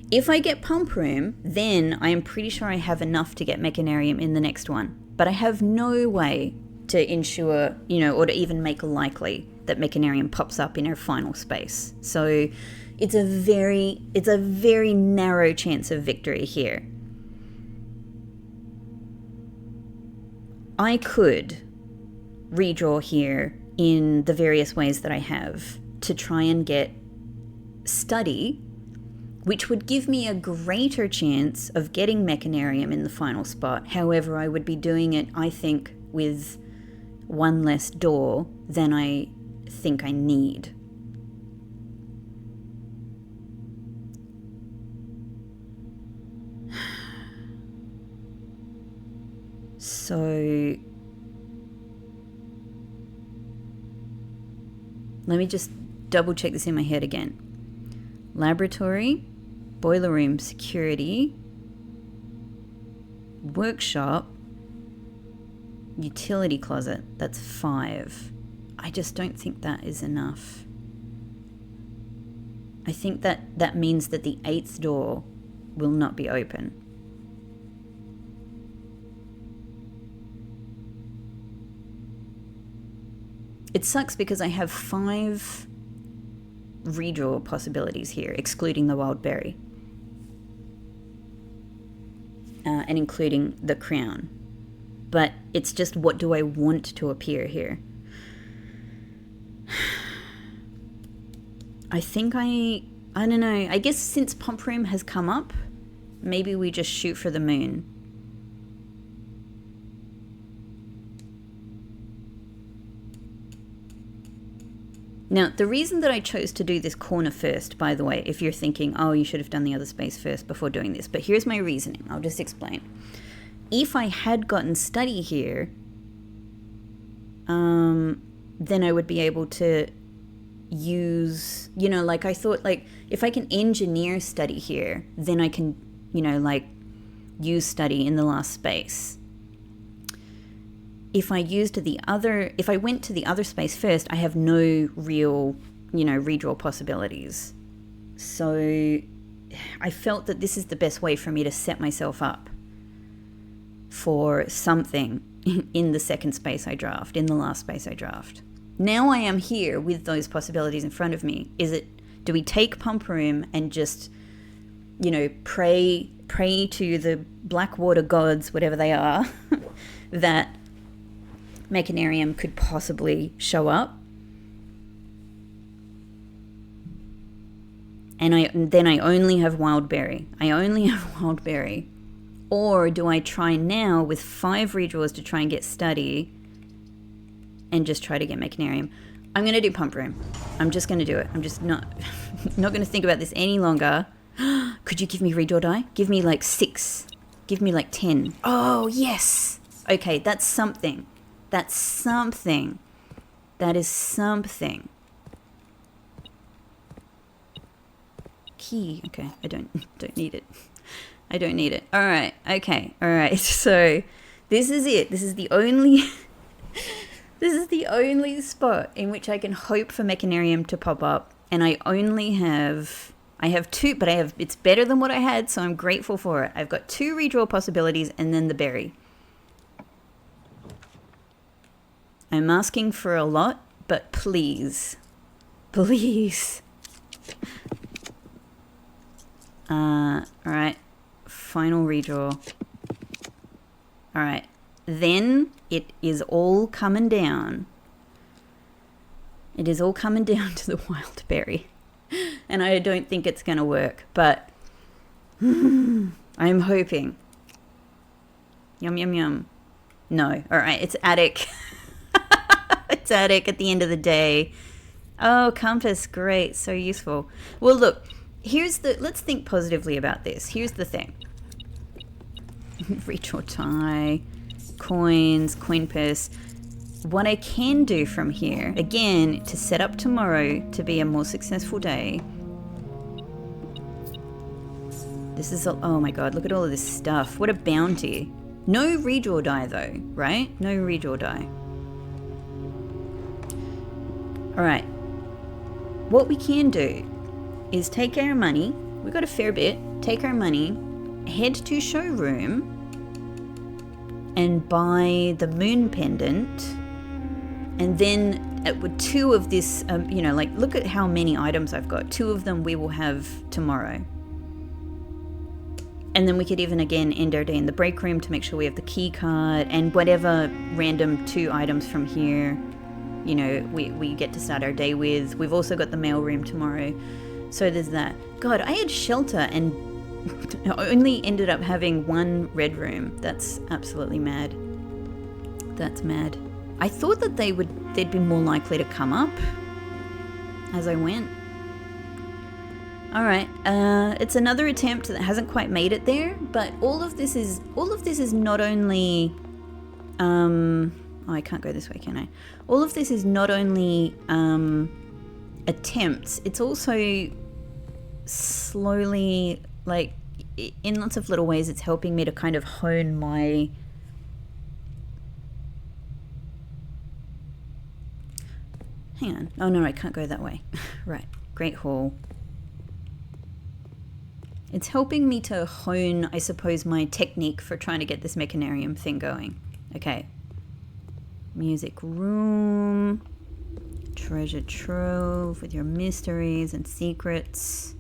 If I get pump room, then I am pretty sure I have enough to get Mechanarium in the next one. But I have no way to ensure, or to even make likely that Mechanarium pops up in our final space. So it's a very narrow chance of victory here. I could redraw here in the various ways that I have to try and get study, which would give me a greater chance of getting Mechanarium in the final spot. However, I would be doing it, I think, with one less door than I think I need. So let me just double check this in my head again. Laboratory, boiler room, security, workshop, utility closet. That's 5. I just don't think that is enough. I think that means that the 8th door will not be open. It sucks because I have 5 redraw possibilities here, excluding the wild berry. And including the crown. But it's just, what do I want to appear here? I think I don't know. I guess since pump room has come up, maybe we just shoot for the moon. Now, the reason that I chose to do this corner first, by the way, if you're thinking, oh, you should have done the other space first before doing this, but here's my reasoning. I'll just explain. If I had gotten study here, then I would be able to use, I thought, if I can engineer study here, then I can, use study in the last space. If I went to the other space first, I have no real, redraw possibilities. So I felt that this is the best way for me to set myself up for something in the second space I draft, in the last space I draft. Now I am here with those possibilities in front of me. Do we take Pump Room and just, you know, pray to the Blackwater gods, whatever they are, that Mechanarium could possibly show up? And then I only have Wildberry. Or do I try now with 5 redraws to try and get Study and just try to get Mechanarium? I'm going to do Pump Room. I'm just going to do it. I'm just not going to think about this any longer. Could you give me redraw die? Give me like 6. Give me like 10. Oh, yes. Okay, that's something. That is something. Key. Okay, I don't need it. I don't need it. All right. Okay. All right. So this is it. This is the only spot in which I can hope for Mechanarium to pop up, and I have 2, but it's better than what I had, so I'm grateful for it. I've got 2 redraw possibilities and then the berry. I'm asking for a lot, but please. All right. Final redraw. All right. Then it is all coming down. It is all coming down to the wild berry. And I don't think it's going to work, but I'm hoping. Yum, yum, yum. No. All right. It's Attic. It's Attic at the end of the day. Oh, Compass. Great. So useful. Well, look. Let's think positively about this. Here's the thing. Redraw tie, coins, coin purse. What I can do from here, again, to set up tomorrow to be a more successful day. This is, oh my god, look at all of this stuff. What a bounty. No redraw die though, right? No redraw die. Alright. What we can do is take our money, we've got a fair bit, take our money, head to showroom and buy the moon pendant, and then with 2 of this, you know, like look at how many items I've got. 2 of them we will have tomorrow. And then we could even again end our day in the break room to make sure we have the key card and whatever random 2 items from here, you know, we get to start our day with. We've also got the mail room tomorrow. So there's that. God, I had shelter and only ended up having 1 red room. That's absolutely mad. That's mad. I thought that they'd be more likely to come up as I went. All right, it's another attempt that hasn't quite made it there, but all of this is not only oh, I can't go this way, can I? All of this is not only attempts, it's also slowly, like in lots of little ways, it's helping me to kind of hone my hang on, oh no, I can't go that way. Right, Great Hall. It's helping me to hone, I suppose, my technique for trying to get this Mechanarium thing going. Okay. Music room. Treasure trove with your mysteries and secrets.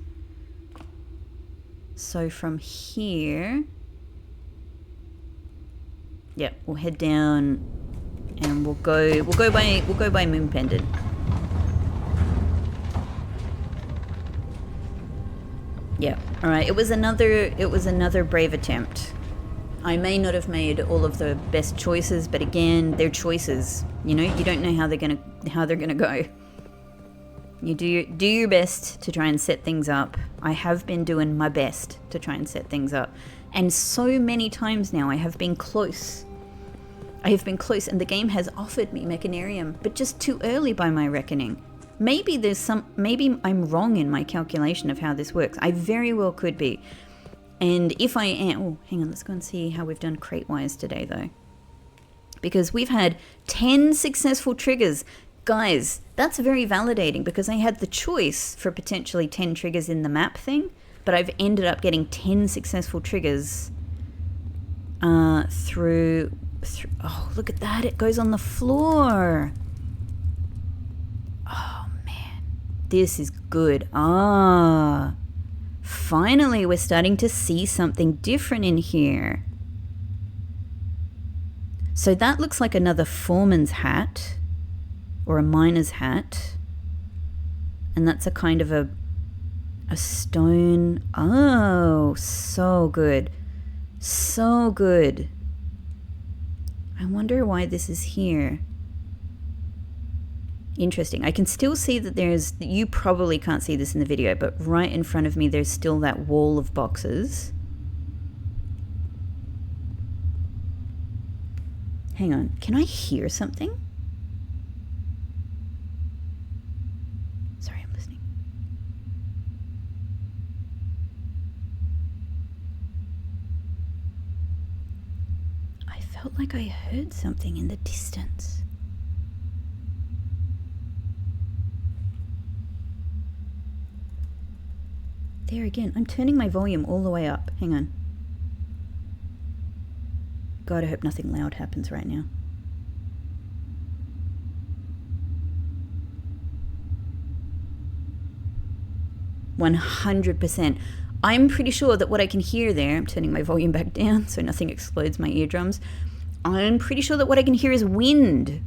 So from here, yep, we'll head down and we'll go by Moon Pendant. Yeah. All right. It was another brave attempt. I may not have made all of the best choices, but again, they're choices. You know, you don't know how they're gonna go. You do your best to try and set things up. I have been doing my best to try and set things up, and so many times now I have been close. And the game has offered me Mechanarium, but just too early by my reckoning. Maybe I'm wrong in my calculation of how this works. I very well could be. And if I am, oh, hang on, let's go and see how we've done crate-wise today, though. Because we've had 10 successful triggers. Guys, that's very validating because I had the choice for potentially 10 triggers in the map thing, but I've ended up getting 10 successful triggers through... Oh, look at that. It goes on the floor. Oh, man. This is good. Ah. Finally, we're starting to see something different in here. So that looks like another foreman's hat or a miner's hat. And that's a kind of a stone. Oh, so good. So good. I wonder why this is here. Interesting. I can still see that there's... You probably can't see this in the video, but right in front of me there's still that wall of boxes. Hang on. Can I hear something? Sorry, I'm listening. I felt like I heard something in the distance. There again. I'm turning my volume all the way up. Hang on. God, I hope nothing loud happens right now. "100%. I'm pretty sure that what I can hear there... I'm turning my volume back down so nothing explodes my eardrums. I'm pretty sure that what I can hear is wind.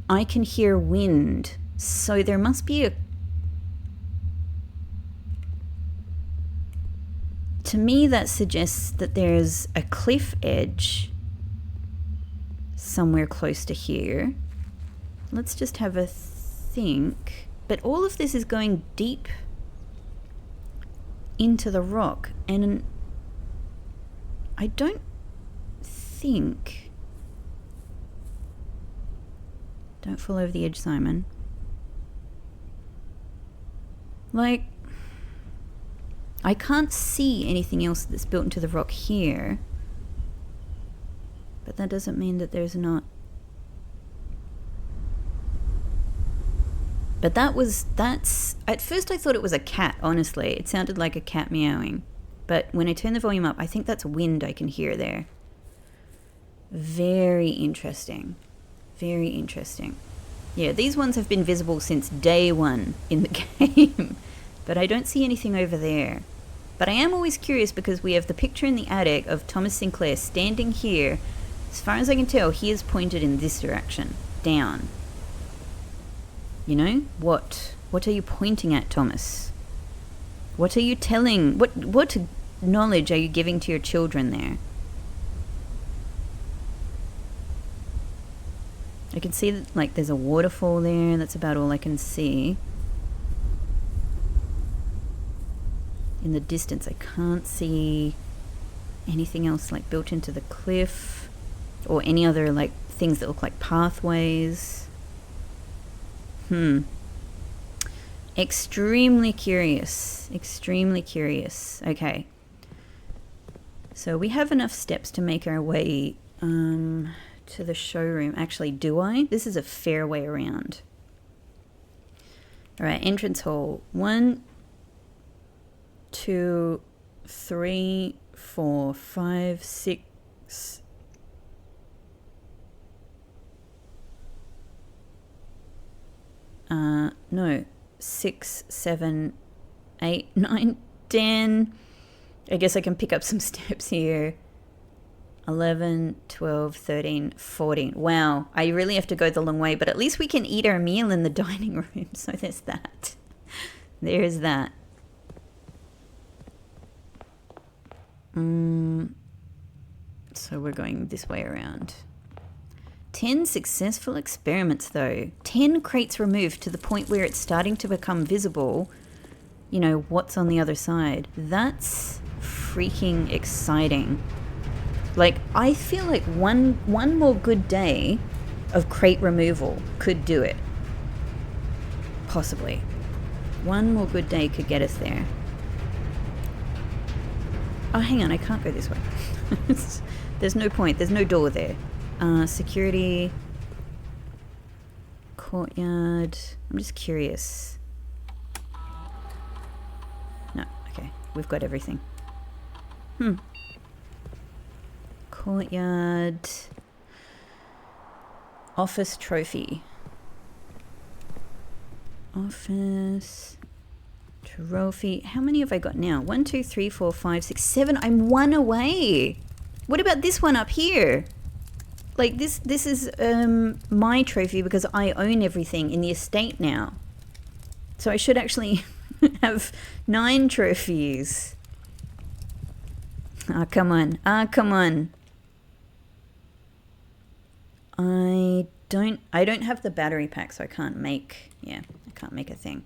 I can hear wind. So there must be a... To me, that suggests that there's a cliff edge somewhere close to here. Let's just have a think. But all of this is going deep into the rock. And I don't think... Don't fall over the edge, Simon. Like... I can't see anything else that's built into the rock here. But that doesn't mean that there's not. But that's... At first I thought it was a cat, honestly. It sounded like a cat meowing. But when I turn the volume up, I think that's wind I can hear there. Very interesting. Very interesting. Yeah, these ones have been visible since day one in the game. But I don't see anything over there. But I am always curious because we have the picture in the attic of Thomas Sinclair standing here. As far as I can tell, he is pointed in this direction, down. You know? What are you pointing at, Thomas? What are you telling? What knowledge are you giving to your children there? I can see that, like, there's a waterfall there. That's about all I can see. In the distance, I can't see anything else like built into the cliff or any other like things that look like pathways. Extremely curious. Extremely curious. Okay. So we have enough steps to make our way to the showroom. Actually, do I? This is a fair way around. All right, entrance hall. 1, 2, 3, 4, 5, 6. No. 6, 7, 8, 9, 10. I guess I can pick up some steps here. 11, 12, 13, 14. Wow, I really have to go the long way, but at least we can eat our meal in the dining room. So there's that. There's that. So we're going this way around. 10 successful experiments though. 10 crates removed to the point where it's starting to become visible, you know, what's on the other side. That's freaking exciting. Like, I feel like one more good day of crate removal could do it. Possibly. One more good day could get us there. Oh, hang on, I can't go this way. There's no point. There's no door there. Security. Courtyard. I'm just curious. we've got everything. Courtyard. Office trophy. Office trophy. How many have I got now? 1, 2, 3, 4, 5, 6, 7. I'm 1 away. What about this one up here? Like this is my trophy because I own everything in the estate now. So I should actually have 9 trophies. Ah, come on. Ah, come on. I don't have the battery pack, so I can't make, I can't make a thing.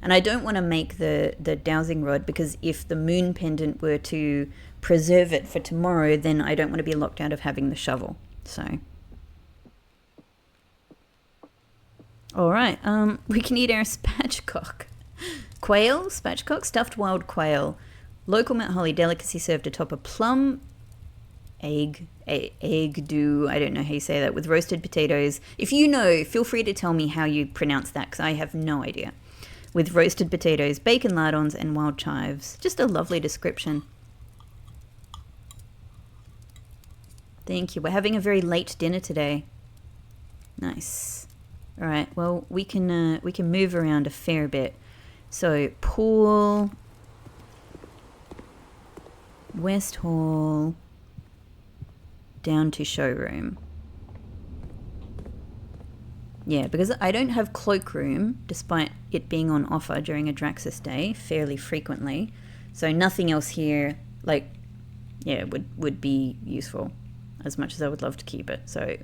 And I don't want to make the dowsing rod because if the moon pendant were to preserve it for tomorrow, then I don't want to be locked out of having the shovel. So, all right, we can eat our spatchcock. Quail, spatchcock, stuffed wild quail, local Mount Holly delicacy served atop a plum egg do, I don't know how you say that, with roasted potatoes. If you know, feel free to tell me how you pronounce that because I have no idea. With roasted potatoes, bacon lardons, and wild chives. Just a lovely description. Thank you. We're having a very late dinner today. Nice. All right. Well, we can move around a fair bit. So pool, West Hall, down to showroom. Yeah, because I don't have cloakroom, despite it being on offer during a Draxus day fairly frequently. So nothing else here, like, yeah, would be useful. As much as I would love to keep it. So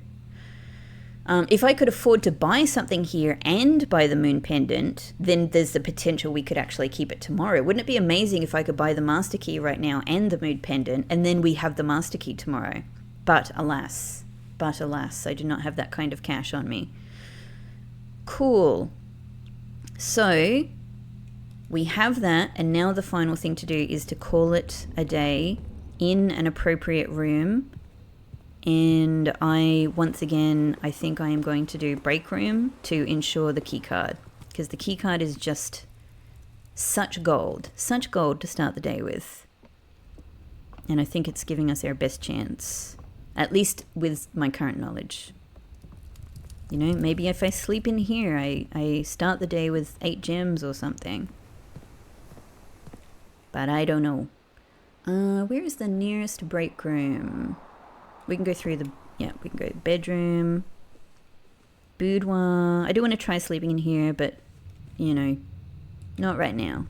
if I could afford to buy something here and buy the moon pendant, then there's the potential we could actually keep it tomorrow. Wouldn't it be amazing if I could buy the master key right now and the moon pendant, and then we have the master key tomorrow? But alas, I do not have that kind of cash on me. Cool. So we have that, and now the final thing to do is to call it a day in an appropriate room. And I think I am going to do break room to ensure the key card, because the key card is just such gold to start the day with. And I think it's giving us our best chance, at least with my current knowledge. You know, maybe if I sleep in here, I start the day with 8 gems or something. But I don't know. Where is the nearest break room? We can go through we can go bedroom, boudoir. I do want to try sleeping in here, but, you know, not right now.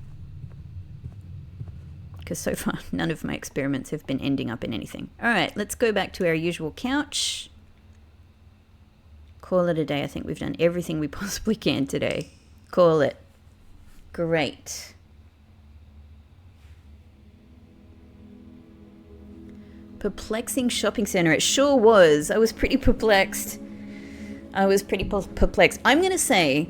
Because so far, none of my experiments have been ending up in anything. All right, let's go back to our usual couch. Call it a day. I think we've done everything we possibly can today. Call it. Great. Perplexing shopping center. It sure was. I was pretty perplexed. I'm going to say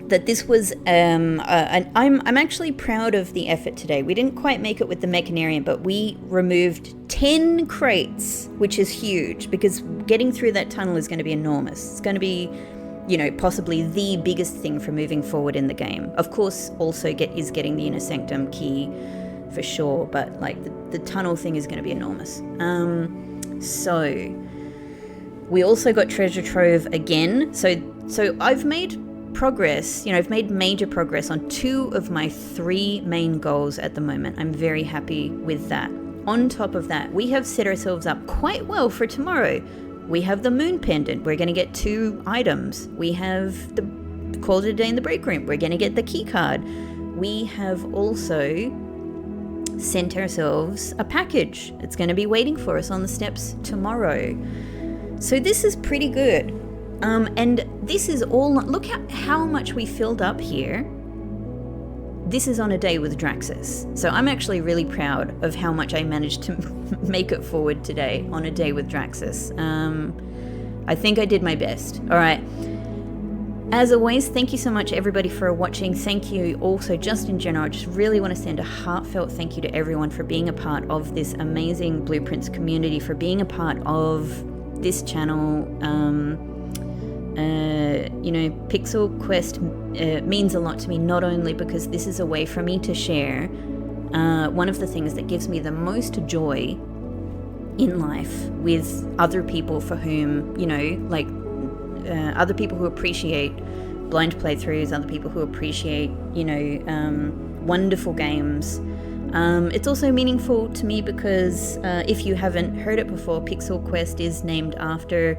that this was I'm actually proud of the effort today. We didn't quite make it with the Mechanarian, but we removed 10 crates, which is huge because getting through that tunnel is going to be enormous. It's going to be, you know, possibly the biggest thing for moving forward in the game. Of course, also getting the Inner Sanctum key for sure, but like the tunnel thing is going to be enormous. So we also got treasure trove again. So I've made progress. You know, I've made major progress on 2 of my 3 main goals at the moment. I'm very happy with that. On top of that, we have set ourselves up quite well for tomorrow. We have the moon pendant. We're going to get 2 items. We have the call it a day in the break room. We're going to get the key card. We have also sent ourselves a package. It's going to be waiting for us on the steps tomorrow. So this is pretty good. And this is all, look at how much we filled up here. This is on a day with Draxus. So I'm actually really proud of how much I managed to make it forward today on a day with Draxus. I think I did my best. All right. As always, thank you so much everybody for watching. Thank you also just in general. I just really want to send a heartfelt thank you to everyone for being a part of this amazing Blueprints community, for being a part of this channel. You know, Pixel Quest means a lot to me, not only because this is a way for me to share one of the things that gives me the most joy in life with other people for whom, you know, like other people who appreciate blind playthroughs, other people who appreciate, you know, wonderful games. It's also meaningful to me because if you haven't heard it before, Pixel Quest is named after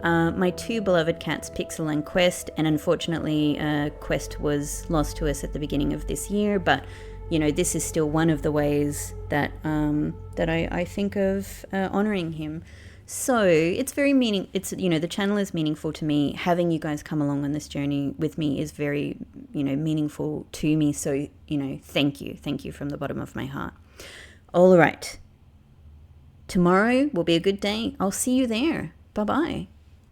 my two beloved cats, Pixel and Quest, and unfortunately Quest was lost to us at the beginning of this year, but you know, this is still one of the ways that that I think of honoring him. So it's very it's, you know, the channel is meaningful to me. Having you guys come along on this journey with me is very, you know, meaningful to me. So, you know, thank you from the bottom of my heart. All right, tomorrow will be a good day. I'll see you there. Bye bye.